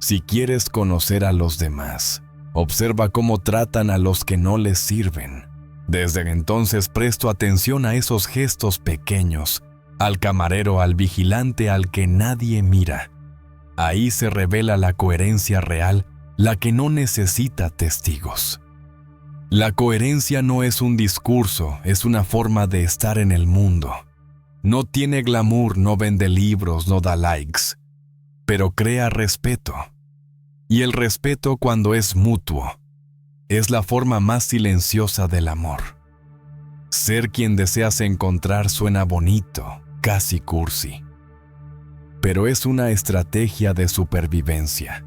Si quieres conocer a los demás, observa cómo tratan a los que no les sirven. Desde entonces presto atención a esos gestos pequeños, al camarero, al vigilante, al que nadie mira. Ahí se revela la coherencia real, la que no necesita testigos. La coherencia no es un discurso, es una forma de estar en el mundo. No tiene glamour, no vende libros, no da likes, pero crea respeto. Y el respeto, cuando es mutuo, es la forma más silenciosa del amor. Ser quien deseas encontrar suena bonito, casi cursi. Pero es una estrategia de supervivencia.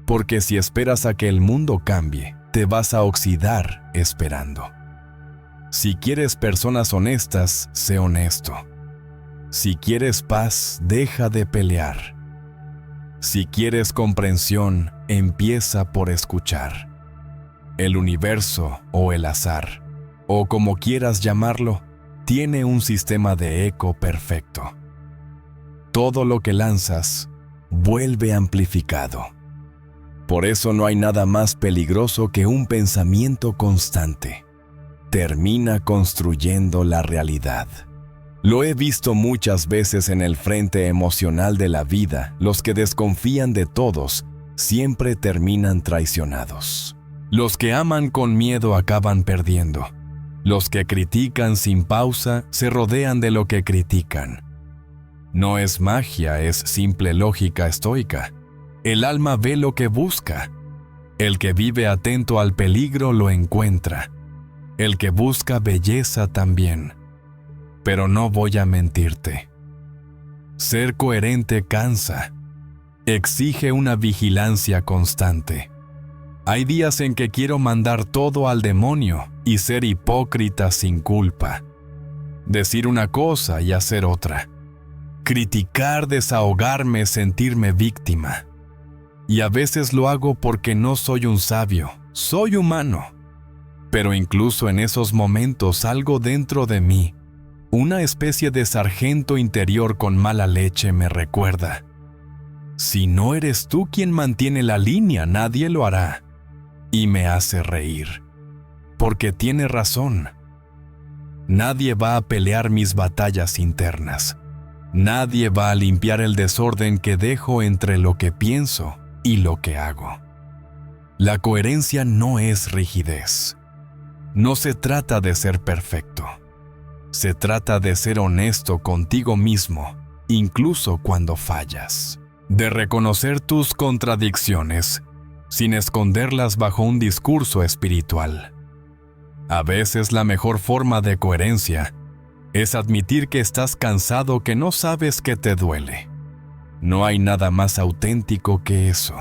Porque si esperas a que el mundo cambie, te vas a oxidar esperando. Si quieres personas honestas, sé honesto. Si quieres paz, deja de pelear. Si quieres comprensión, empieza por escuchar. El universo o el azar, o como quieras llamarlo, tiene un sistema de eco perfecto. Todo lo que lanzas vuelve amplificado. Por eso no hay nada más peligroso que un pensamiento constante. Termina construyendo la realidad. Lo he visto muchas veces en el frente emocional de la vida. Los que desconfían de todos siempre terminan traicionados. Los que aman con miedo acaban perdiendo. Los que critican sin pausa se rodean de lo que critican. No es magia, es simple lógica estoica. El alma ve lo que busca. El que vive atento al peligro lo encuentra. El que busca belleza también. Pero no voy a mentirte. Ser coherente cansa. Exige una vigilancia constante. Hay días en que quiero mandar todo al demonio y ser hipócrita sin culpa. Decir una cosa y hacer otra. Criticar, desahogarme, sentirme víctima. Y a veces lo hago porque no soy un sabio, soy humano. Pero incluso en esos momentos algo dentro de mí, una especie de sargento interior con mala leche, me recuerda: si no eres tú quien mantiene la línea, nadie lo hará. Y me hace reír, porque tiene razón. Nadie va a pelear mis batallas internas. Nadie va a limpiar el desorden que dejo entre lo que pienso y lo que hago. La coherencia no es rigidez. No se trata de ser perfecto. Se trata de ser honesto contigo mismo, incluso cuando fallas. De reconocer tus contradicciones, sin esconderlas bajo un discurso espiritual. A veces la mejor forma de coherencia es admitir que estás cansado, que no sabes qué te duele. No hay nada más auténtico que eso.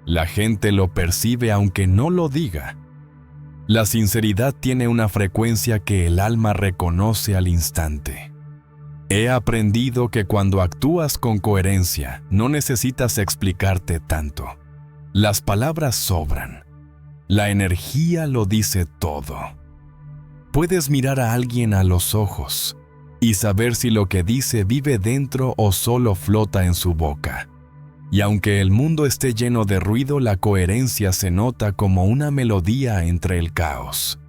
La gente lo percibe aunque no lo diga. La sinceridad tiene una frecuencia que el alma reconoce al instante. He aprendido que cuando actúas con coherencia, no necesitas explicarte tanto. Las palabras sobran. La energía lo dice todo. Puedes mirar a alguien a los ojos y saber si lo que dice vive dentro o solo flota en su boca. Y aunque el mundo esté lleno de ruido, la coherencia se nota como una melodía entre el caos.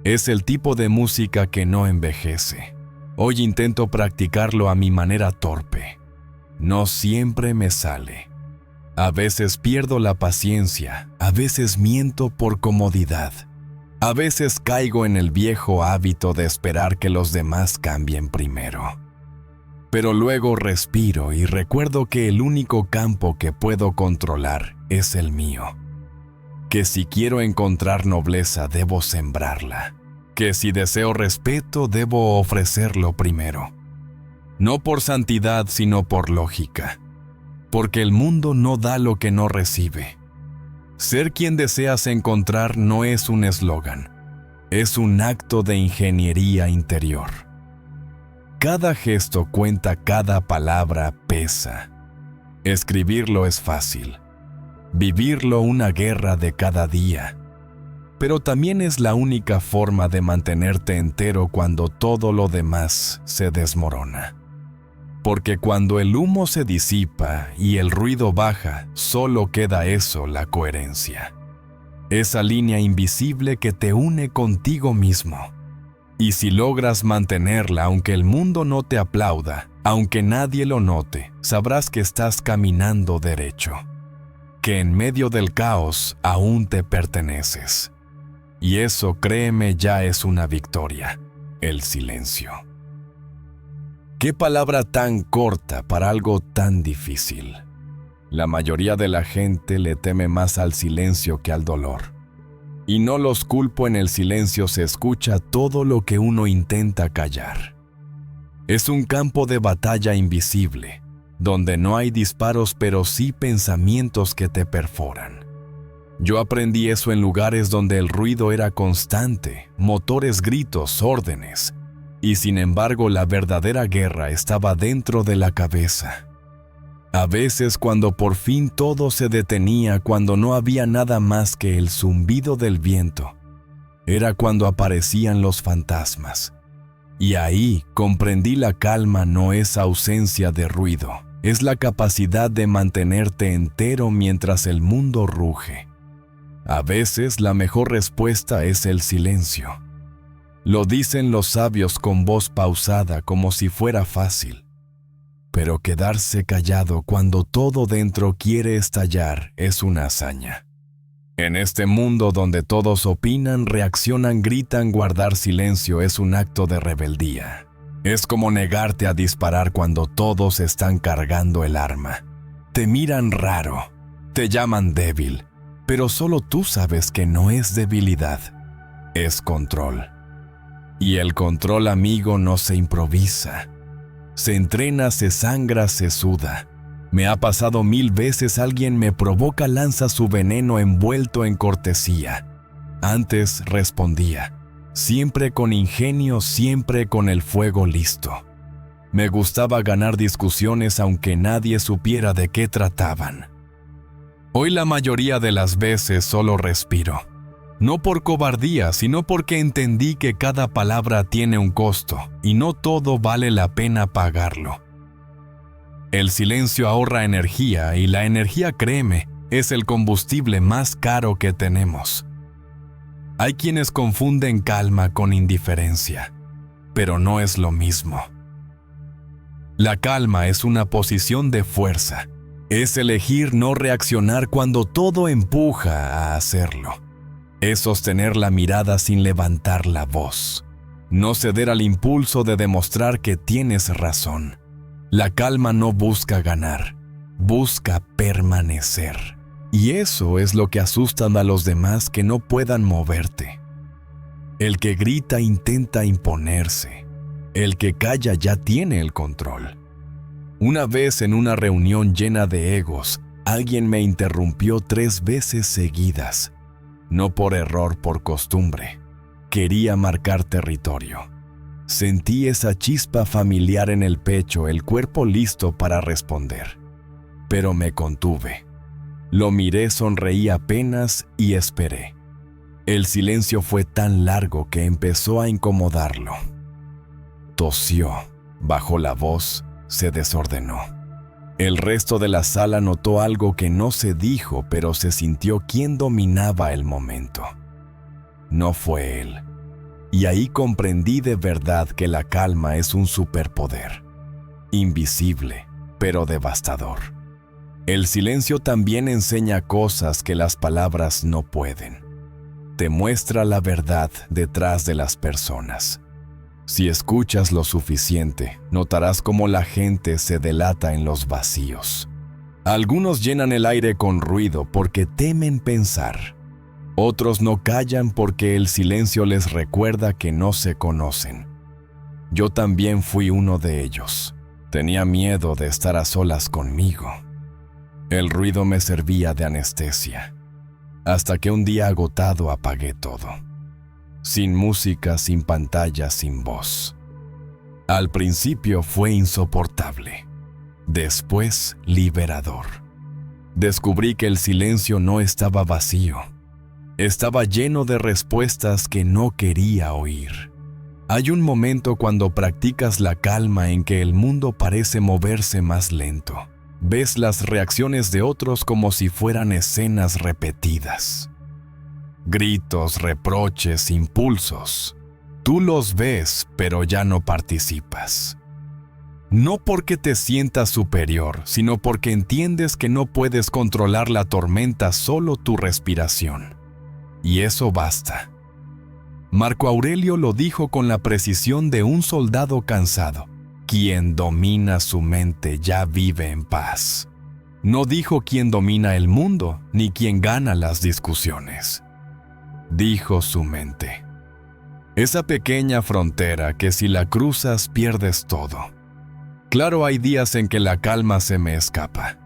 Es el tipo de música que no envejece. Hoy intento practicarlo a mi manera torpe. No siempre me sale. A veces pierdo la paciencia, a veces miento por comodidad. A veces caigo en el viejo hábito de esperar que los demás cambien primero. Pero luego respiro y recuerdo que el único campo que puedo controlar es el mío. Que si quiero encontrar nobleza debo sembrarla. Que si deseo respeto debo ofrecerlo primero. No por santidad sino por lógica. Porque el mundo no da lo que no recibe. Ser quien deseas encontrar no es un eslogan. Es un acto de ingeniería interior. Cada gesto cuenta, cada palabra pesa. Escribirlo es fácil. Vivirlo una guerra de cada día. Pero también es la única forma de mantenerte entero cuando todo lo demás se desmorona. Porque cuando el humo se disipa y el ruido baja, solo queda eso, la coherencia. Esa línea invisible que te une contigo mismo. Y si logras mantenerla aunque el mundo no te aplauda, aunque nadie lo note, sabrás que estás caminando derecho. Que en medio del caos aún te perteneces. Y eso, créeme, ya es una victoria, el silencio. ¿Qué palabra tan corta para algo tan difícil? La mayoría de la gente le teme más al silencio que al dolor. Y no los culpo, en el silencio se escucha todo lo que uno intenta callar. Es un campo de batalla invisible, donde no hay disparos pero sí pensamientos que te perforan. Yo aprendí eso en lugares donde el ruido era constante, motores, gritos, órdenes. Y sin embargo la verdadera guerra estaba dentro de la cabeza. A veces cuando por fin todo se detenía, cuando no había nada más que el zumbido del viento, era cuando aparecían los fantasmas. Y ahí comprendí la calma no es ausencia de ruido, es la capacidad de mantenerte entero mientras el mundo ruge. A veces la mejor respuesta es el silencio. Lo dicen los sabios con voz pausada como si fuera fácil. Pero quedarse callado cuando todo dentro quiere estallar es una hazaña. En este mundo donde todos opinan, reaccionan, gritan, guardar silencio es un acto de rebeldía. Es como negarte a disparar cuando todos están cargando el arma. Te miran raro, te llaman débil, pero solo tú sabes que no es debilidad, es control. Y el control, amigo, no se improvisa. Se entrena, se sangra, se suda. Me ha pasado 1000 veces, alguien me provoca, lanza su veneno envuelto en cortesía. Antes respondía, siempre con ingenio, siempre con el fuego listo. Me gustaba ganar discusiones aunque nadie supiera de qué trataban. Hoy la mayoría de las veces solo respiro. No por cobardía, sino porque entendí que cada palabra tiene un costo y no todo vale la pena pagarlo. El silencio ahorra energía y la energía, créeme, es el combustible más caro que tenemos. Hay quienes confunden calma con indiferencia, pero no es lo mismo. La calma es una posición de fuerza. Es elegir no reaccionar cuando todo empuja a hacerlo. Es sostener la mirada sin levantar la voz. No ceder al impulso de demostrar que tienes razón. La calma no busca ganar, busca permanecer. Y eso es lo que asusta a los demás, que no puedan moverte. El que grita intenta imponerse. El que calla ya tiene el control. Una vez en una reunión llena de egos, alguien me interrumpió 3 veces seguidas. No por error, por costumbre. Quería marcar territorio. Sentí esa chispa familiar en el pecho, el cuerpo listo para responder. Pero me contuve. Lo miré, sonreí apenas y esperé. El silencio fue tan largo que empezó a incomodarlo. Tosió, bajó la voz, se desordenó. El resto de la sala notó algo que no se dijo, pero se sintió quien dominaba el momento. No fue él. Y ahí comprendí de verdad que la calma es un superpoder. Invisible, pero devastador. El silencio también enseña cosas que las palabras no pueden. Te muestra la verdad detrás de las personas. Si escuchas lo suficiente, notarás cómo la gente se delata en los vacíos. Algunos llenan el aire con ruido porque temen pensar. Otros no callan porque el silencio les recuerda que no se conocen. Yo también fui uno de ellos. Tenía miedo de estar a solas conmigo. El ruido me servía de anestesia. Hasta que un día agotado apagué todo. Sin música, sin pantalla, sin voz. Al principio fue insoportable. Después, liberador. Descubrí que el silencio no estaba vacío. Estaba lleno de respuestas que no quería oír. Hay un momento cuando practicas la calma en que el mundo parece moverse más lento. Ves las reacciones de otros como si fueran escenas repetidas. Gritos, reproches, impulsos. Tú los ves, pero ya no participas. No porque te sientas superior, sino porque entiendes que no puedes controlar la tormenta, solo tu respiración. Y eso basta. Marco Aurelio lo dijo con la precisión de un soldado cansado. Quien domina su mente ya vive en paz. No dijo quien domina el mundo, ni quien gana las discusiones. Dijo su mente. Esa pequeña frontera que si la cruzas pierdes todo. Claro, hay días en que la calma se me escapa.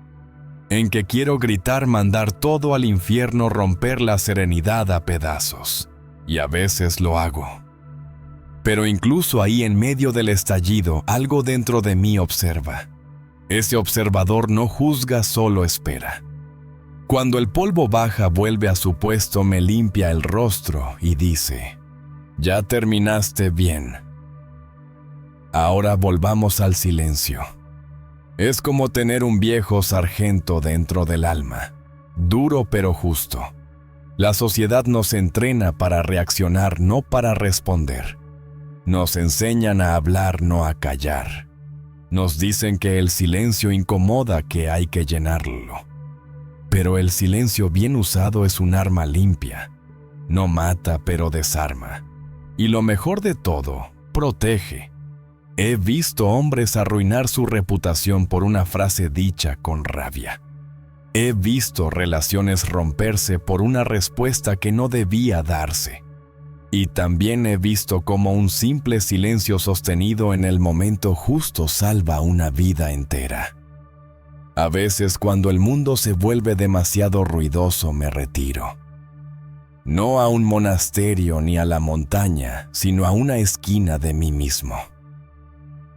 En que quiero gritar, mandar todo al infierno, romper la serenidad a pedazos. Y a veces lo hago. Pero incluso ahí en medio del estallido, algo dentro de mí observa. Ese observador no juzga, solo espera. Cuando el polvo baja, vuelve a su puesto, me limpia el rostro y dice: ya terminaste bien. Ahora volvamos al silencio. Es como tener un viejo sargento dentro del alma, duro pero justo. La sociedad nos entrena para reaccionar, no para responder. Nos enseñan a hablar, no a callar. Nos dicen que el silencio incomoda, que hay que llenarlo. Pero el silencio bien usado es un arma limpia. No mata, pero desarma. Y lo mejor de todo, protege. He visto hombres arruinar su reputación por una frase dicha con rabia. He visto relaciones romperse por una respuesta que no debía darse. Y también he visto cómo un simple silencio sostenido en el momento justo salva una vida entera. A veces, cuando el mundo se vuelve demasiado ruidoso, me retiro. No a un monasterio ni a la montaña, sino a una esquina de mí mismo.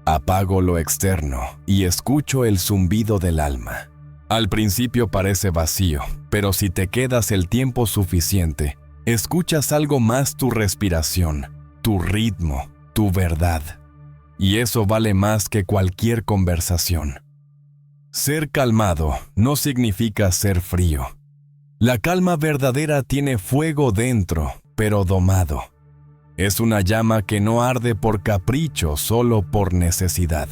Apago lo externo y escucho el zumbido del alma. Al principio parece vacío, pero si te quedas el tiempo suficiente, escuchas algo más: tu respiración, tu ritmo, tu verdad. Y eso vale más que cualquier conversación. Ser calmado no significa ser frío. La calma verdadera tiene fuego dentro, pero domado. Es una llama que no arde por capricho, solo por necesidad.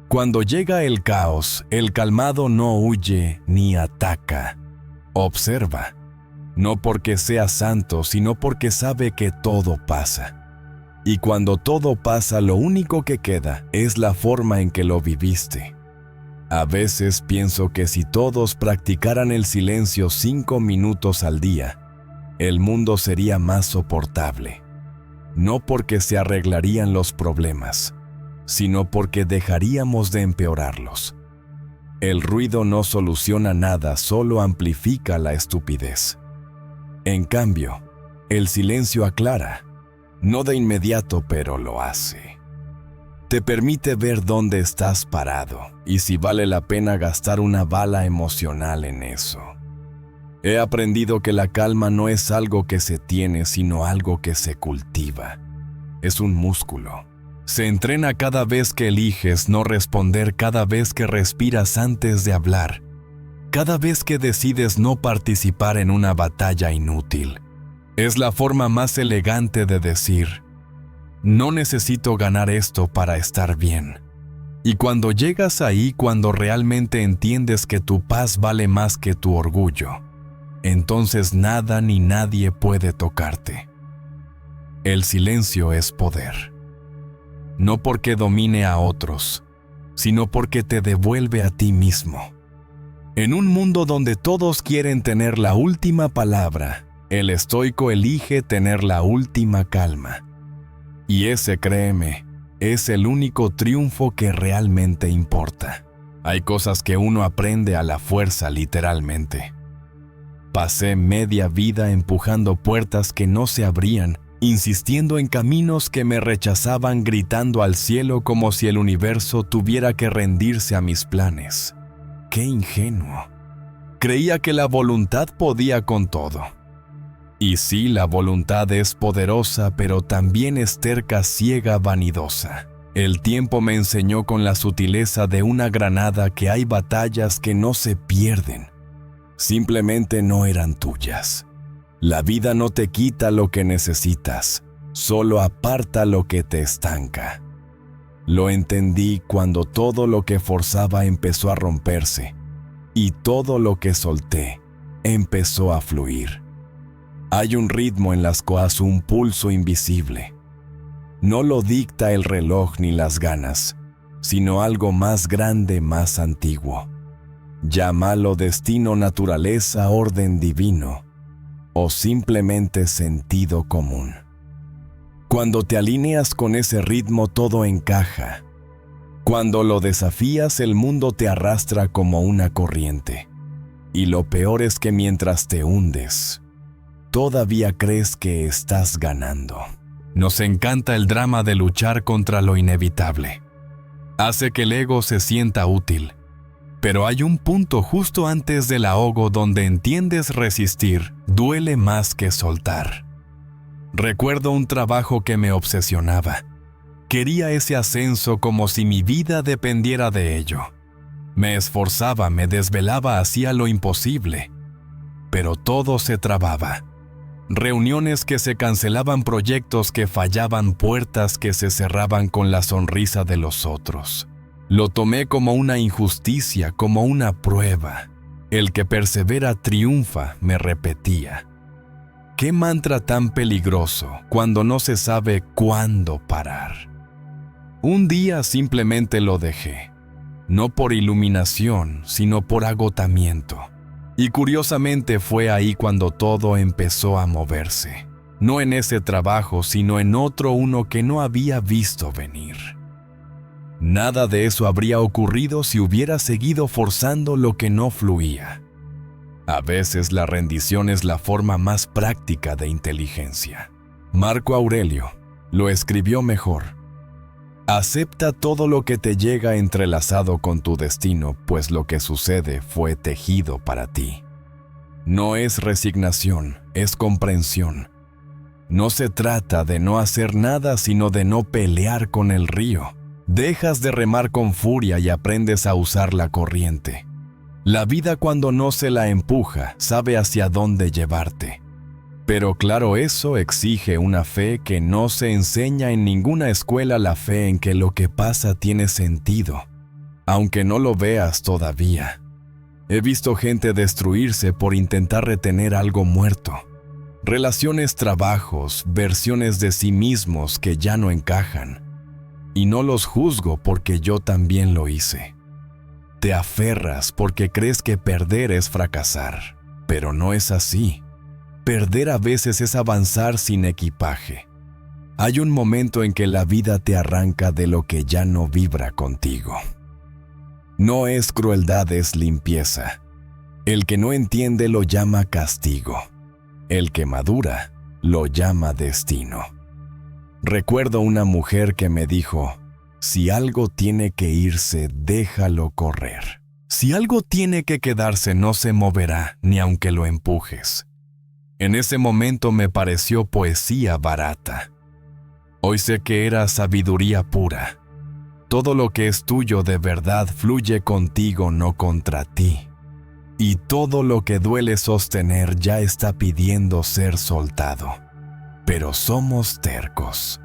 Cuando llega el caos, el calmado no huye ni ataca. Observa. No porque sea santo, sino porque sabe que todo pasa. Y cuando todo pasa, lo único que queda es la forma en que lo viviste. A veces pienso que si todos practicaran el silencio 5 minutos al día, el mundo sería más soportable. No porque se arreglarían los problemas, sino porque dejaríamos de empeorarlos. El ruido no soluciona nada, solo amplifica la estupidez. En cambio, el silencio aclara, no de inmediato, pero lo hace. Te permite ver dónde estás parado y si vale la pena gastar una bala emocional en eso. He aprendido que la calma no es algo que se tiene, sino algo que se cultiva. Es un músculo. Se entrena cada vez que eliges no responder, cada vez que respiras antes de hablar, cada vez que decides no participar en una batalla inútil. Es la forma más elegante de decir, no necesito ganar esto para estar bien. Y cuando llegas ahí, cuando realmente entiendes que tu paz vale más que tu orgullo, entonces nada ni nadie puede tocarte. El silencio es poder. No porque domine a otros, sino porque te devuelve a ti mismo. En un mundo donde todos quieren tener la última palabra, el estoico elige tener la última calma. Y ese, créeme, es el único triunfo que realmente importa. Hay cosas que uno aprende a la fuerza, literalmente. Pasé media vida empujando puertas que no se abrían, insistiendo en caminos que me rechazaban, gritando al cielo como si el universo tuviera que rendirse a mis planes. ¡Qué ingenuo! Creía que la voluntad podía con todo. Y sí, la voluntad es poderosa, pero también es terca, ciega, vanidosa. El tiempo me enseñó con la sutileza de una granada que hay batallas que no se pierden. Simplemente no eran tuyas. La vida no te quita lo que necesitas, solo aparta lo que te estanca. Lo entendí cuando todo lo que forzaba empezó a romperse y todo lo que solté empezó a fluir. Hay un ritmo en las cosas, un pulso invisible. No lo dicta el reloj ni las ganas, sino algo más grande, más antiguo. Llámalo destino, naturaleza, orden divino, o simplemente sentido común. Cuando te alineas con ese ritmo, todo encaja. Cuando lo desafías, el mundo te arrastra como una corriente. Y lo peor es que mientras te hundes, todavía crees que estás ganando. Nos encanta el drama de luchar contra lo inevitable. Hace que el ego se sienta útil. Pero hay un punto justo antes del ahogo donde entiendes resistir duele más que soltar. Recuerdo un trabajo que me obsesionaba. Quería ese ascenso como si mi vida dependiera de ello. Me esforzaba, me desvelaba, hacía lo imposible. Pero todo se trababa. Reuniones que se cancelaban, proyectos que fallaban, puertas que se cerraban con la sonrisa de los otros. Lo tomé como una injusticia, como una prueba. El que persevera triunfa, me repetía. ¿Qué mantra tan peligroso cuando no se sabe cuándo parar? Un día simplemente lo dejé, no por iluminación, sino por agotamiento. Y curiosamente fue ahí cuando todo empezó a moverse. No en ese trabajo, sino en otro, uno que no había visto venir. Nada de eso habría ocurrido si hubiera seguido forzando lo que no fluía. A veces la rendición es la forma más práctica de inteligencia. Marco Aurelio lo escribió mejor. Acepta todo lo que te llega entrelazado con tu destino, pues lo que sucede fue tejido para ti. No es resignación, es comprensión. No se trata de no hacer nada, sino de no pelear con el río. Dejas de remar con furia y aprendes a usar la corriente. La vida, cuando no se la empuja, sabe hacia dónde llevarte. Pero claro, eso exige una fe que no se enseña en ninguna escuela, la fe en que lo que pasa tiene sentido, aunque no lo veas todavía. He visto gente destruirse por intentar retener algo muerto. Relaciones, trabajos, versiones de sí mismos que ya no encajan. Y no los juzgo porque yo también lo hice. Te aferras porque crees que perder es fracasar, pero no es así. Perder a veces es avanzar sin equipaje. Hay un momento en que la vida te arranca de lo que ya no vibra contigo. No es crueldad, es limpieza. El que no entiende lo llama castigo. El que madura lo llama destino. Recuerdo una mujer que me dijo: si algo tiene que irse, déjalo correr. Si algo tiene que quedarse, no se moverá, ni aunque lo empujes. En ese momento me pareció poesía barata. Hoy sé que era sabiduría pura. Todo lo que es tuyo de verdad fluye contigo, no contra ti. Y todo lo que duele sostener ya está pidiendo ser soltado. Pero somos tercos.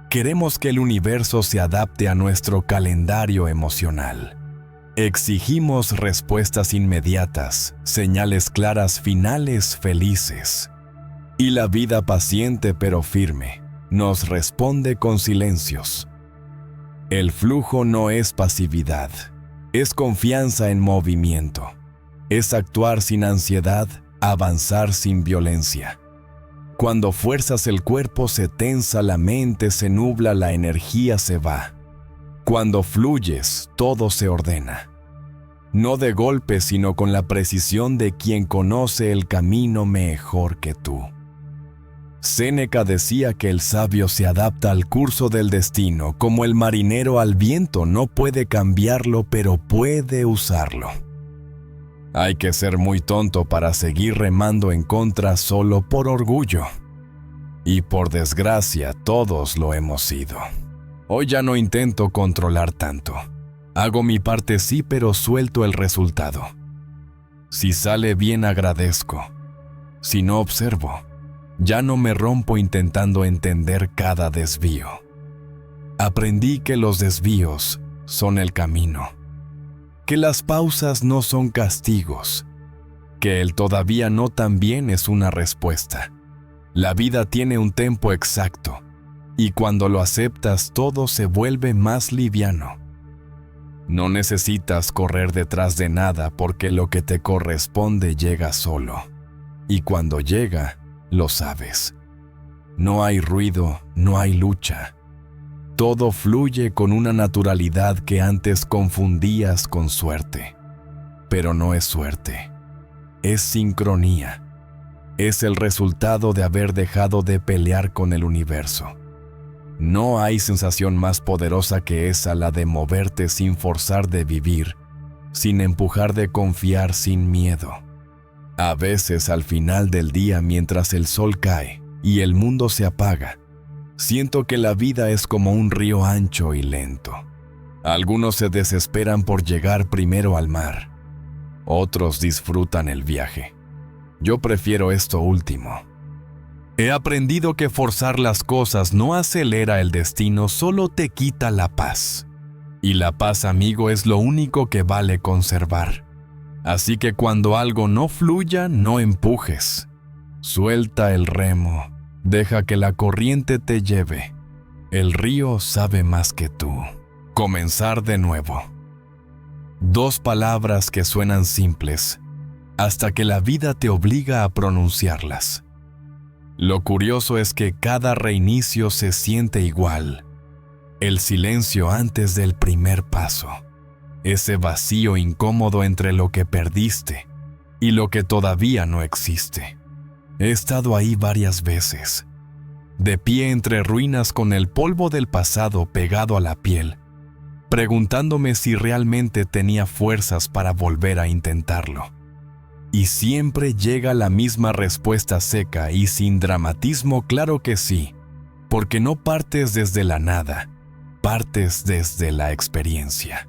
Queremos que el universo se adapte a nuestro calendario emocional. Exigimos respuestas inmediatas, señales claras, finales felices. Y la vida, paciente pero firme, nos responde con silencios. El flujo no es pasividad, es confianza en movimiento. Es actuar sin ansiedad, avanzar sin violencia. Cuando fuerzas el cuerpo se tensa la mente, se nubla, la energía se va. Cuando fluyes, todo se ordena. No de golpe, sino con la precisión de quien conoce el camino mejor que tú. Séneca decía que el sabio se adapta al curso del destino, como el marinero al viento, no puede cambiarlo, pero puede usarlo. Hay que ser muy tonto para seguir remando en contra solo por orgullo. Y por desgracia, todos lo hemos sido. Hoy ya no intento controlar tanto. Hago mi parte sí, pero suelto el resultado. Si sale bien, agradezco. Si no, observo. Ya no me rompo intentando entender cada desvío. Aprendí que los desvíos son el camino. Que las pausas no son castigos, que el todavía no también es una respuesta. La vida tiene un tempo exacto, y cuando lo aceptas todo se vuelve más liviano. No necesitas correr detrás de nada porque lo que te corresponde llega solo, y cuando llega, lo sabes. No hay ruido, no hay lucha. Todo fluye con una naturalidad que antes confundías con suerte. Pero no es suerte, es sincronía. Es el resultado de haber dejado de pelear con el universo. No hay sensación más poderosa que esa, la de moverte sin forzar, de vivir, sin empujar, de confiar sin miedo. A veces al final del día, mientras el sol cae y el mundo se apaga, siento que la vida es como un río ancho y lento. Algunos se desesperan por llegar primero al mar. Otros disfrutan el viaje. Yo prefiero esto último. He aprendido que forzar las cosas no acelera el destino, solo te quita la paz. Y la paz, amigo, es lo único que vale conservar. Así que cuando algo no fluya, no empujes. Suelta el remo. Deja que la corriente te lleve. El río sabe más que tú. Comenzar de nuevo. 2 palabras que suenan simples, hasta que la vida te obliga a pronunciarlas. Lo curioso es que cada reinicio se siente igual. El silencio antes del primer paso. Ese vacío incómodo entre lo que perdiste y lo que todavía no existe. He estado ahí varias veces, de pie entre ruinas con el polvo del pasado pegado a la piel, preguntándome si realmente tenía fuerzas para volver a intentarlo. Y siempre llega la misma respuesta seca y sin dramatismo: claro que sí, porque no partes desde la nada, partes desde la experiencia.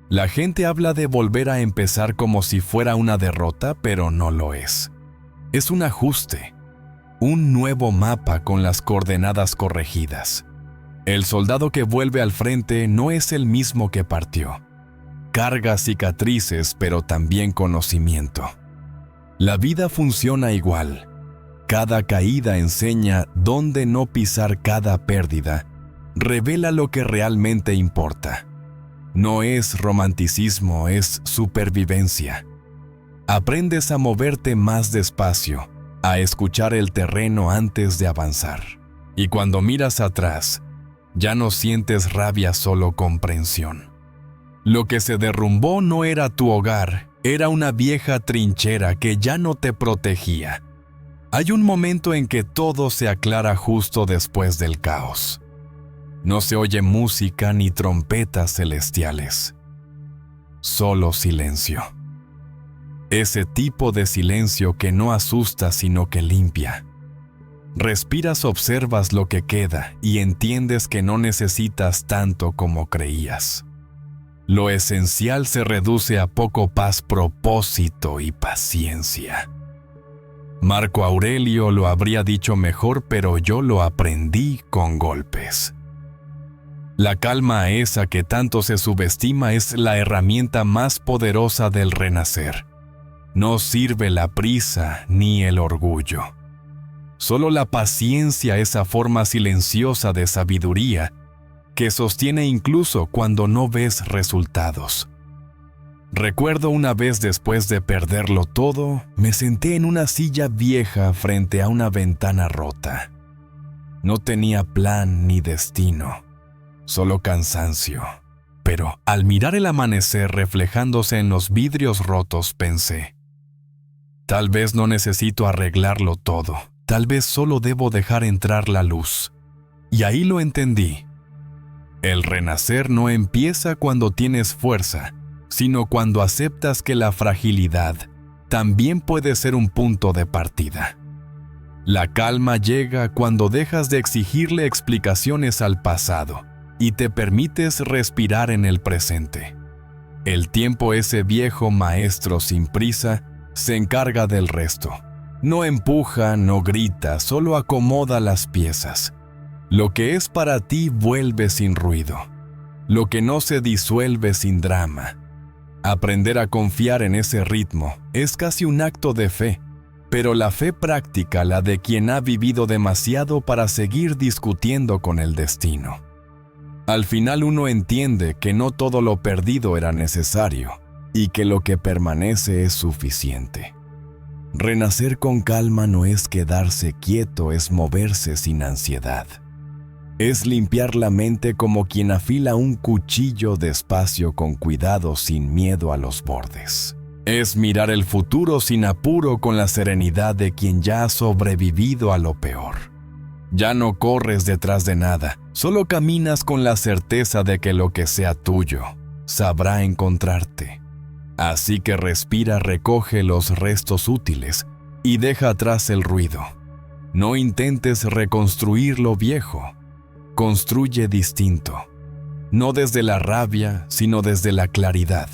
La gente habla de volver a empezar como si fuera una derrota, pero no lo es. Es un ajuste, un nuevo mapa con las coordenadas corregidas. El soldado que vuelve al frente no es el mismo que partió. Carga cicatrices, pero también conocimiento. La vida funciona igual. Cada caída enseña dónde no pisar, cada pérdida revela lo que realmente importa. No es romanticismo, es supervivencia. Aprendes a moverte más despacio, a escuchar el terreno antes de avanzar. Y cuando miras atrás, ya no sientes rabia, solo comprensión. Lo que se derrumbó no era tu hogar, era una vieja trinchera que ya no te protegía. Hay un momento en que todo se aclara justo después del caos. No se oye música ni trompetas celestiales. Solo silencio. Ese tipo de silencio que no asusta sino que limpia. Respiras, observas lo que queda y entiendes que no necesitas tanto como creías. Lo esencial se reduce a poco paz, propósito y paciencia. Marco Aurelio lo habría dicho mejor, pero yo lo aprendí con golpes. La calma, esa que tanto se subestima, es la herramienta más poderosa del renacer. No sirve la prisa ni el orgullo. Solo la paciencia, esa forma silenciosa de sabiduría que sostiene incluso cuando no ves resultados. Recuerdo una vez, después de perderlo todo, me senté en una silla vieja frente a una ventana rota. No tenía plan ni destino, solo cansancio. Pero al mirar el amanecer reflejándose en los vidrios rotos, pensé, tal vez no necesito arreglarlo todo, tal vez solo debo dejar entrar la luz. Y ahí lo entendí. El renacer no empieza cuando tienes fuerza, sino cuando aceptas que la fragilidad también puede ser un punto de partida. La calma llega cuando dejas de exigirle explicaciones al pasado y te permites respirar en el presente. El tiempo, ese viejo maestro sin prisa, se encarga del resto. No empuja, no grita, solo acomoda las piezas. Lo que es para ti vuelve sin ruido. Lo que no se disuelve sin drama. Aprender a confiar en ese ritmo es casi un acto de fe, pero la fe práctica, la de quien ha vivido demasiado para seguir discutiendo con el destino. Al final uno entiende que no todo lo perdido era necesario y que lo que permanece es suficiente. Renacer con calma no es quedarse quieto, es moverse sin ansiedad. Es limpiar la mente como quien afila un cuchillo despacio, con cuidado, sin miedo a los bordes. Es mirar el futuro sin apuro, con la serenidad de quien ya ha sobrevivido a lo peor. Ya no corres detrás de nada, solo caminas con la certeza de que lo que sea tuyo sabrá encontrarte. Así que respira, recoge los restos útiles y deja atrás el ruido. No intentes reconstruir lo viejo. Construye distinto, no desde la rabia, sino desde la claridad,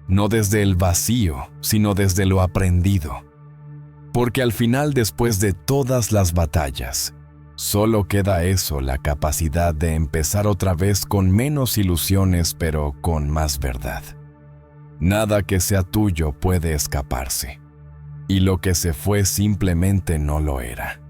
no desde el vacío, sino desde lo aprendido. Porque al final, después de todas las batallas, solo queda eso, la capacidad de empezar otra vez con menos ilusiones, pero con más verdad. Nada que sea tuyo puede escaparse, y lo que se fue simplemente no lo era.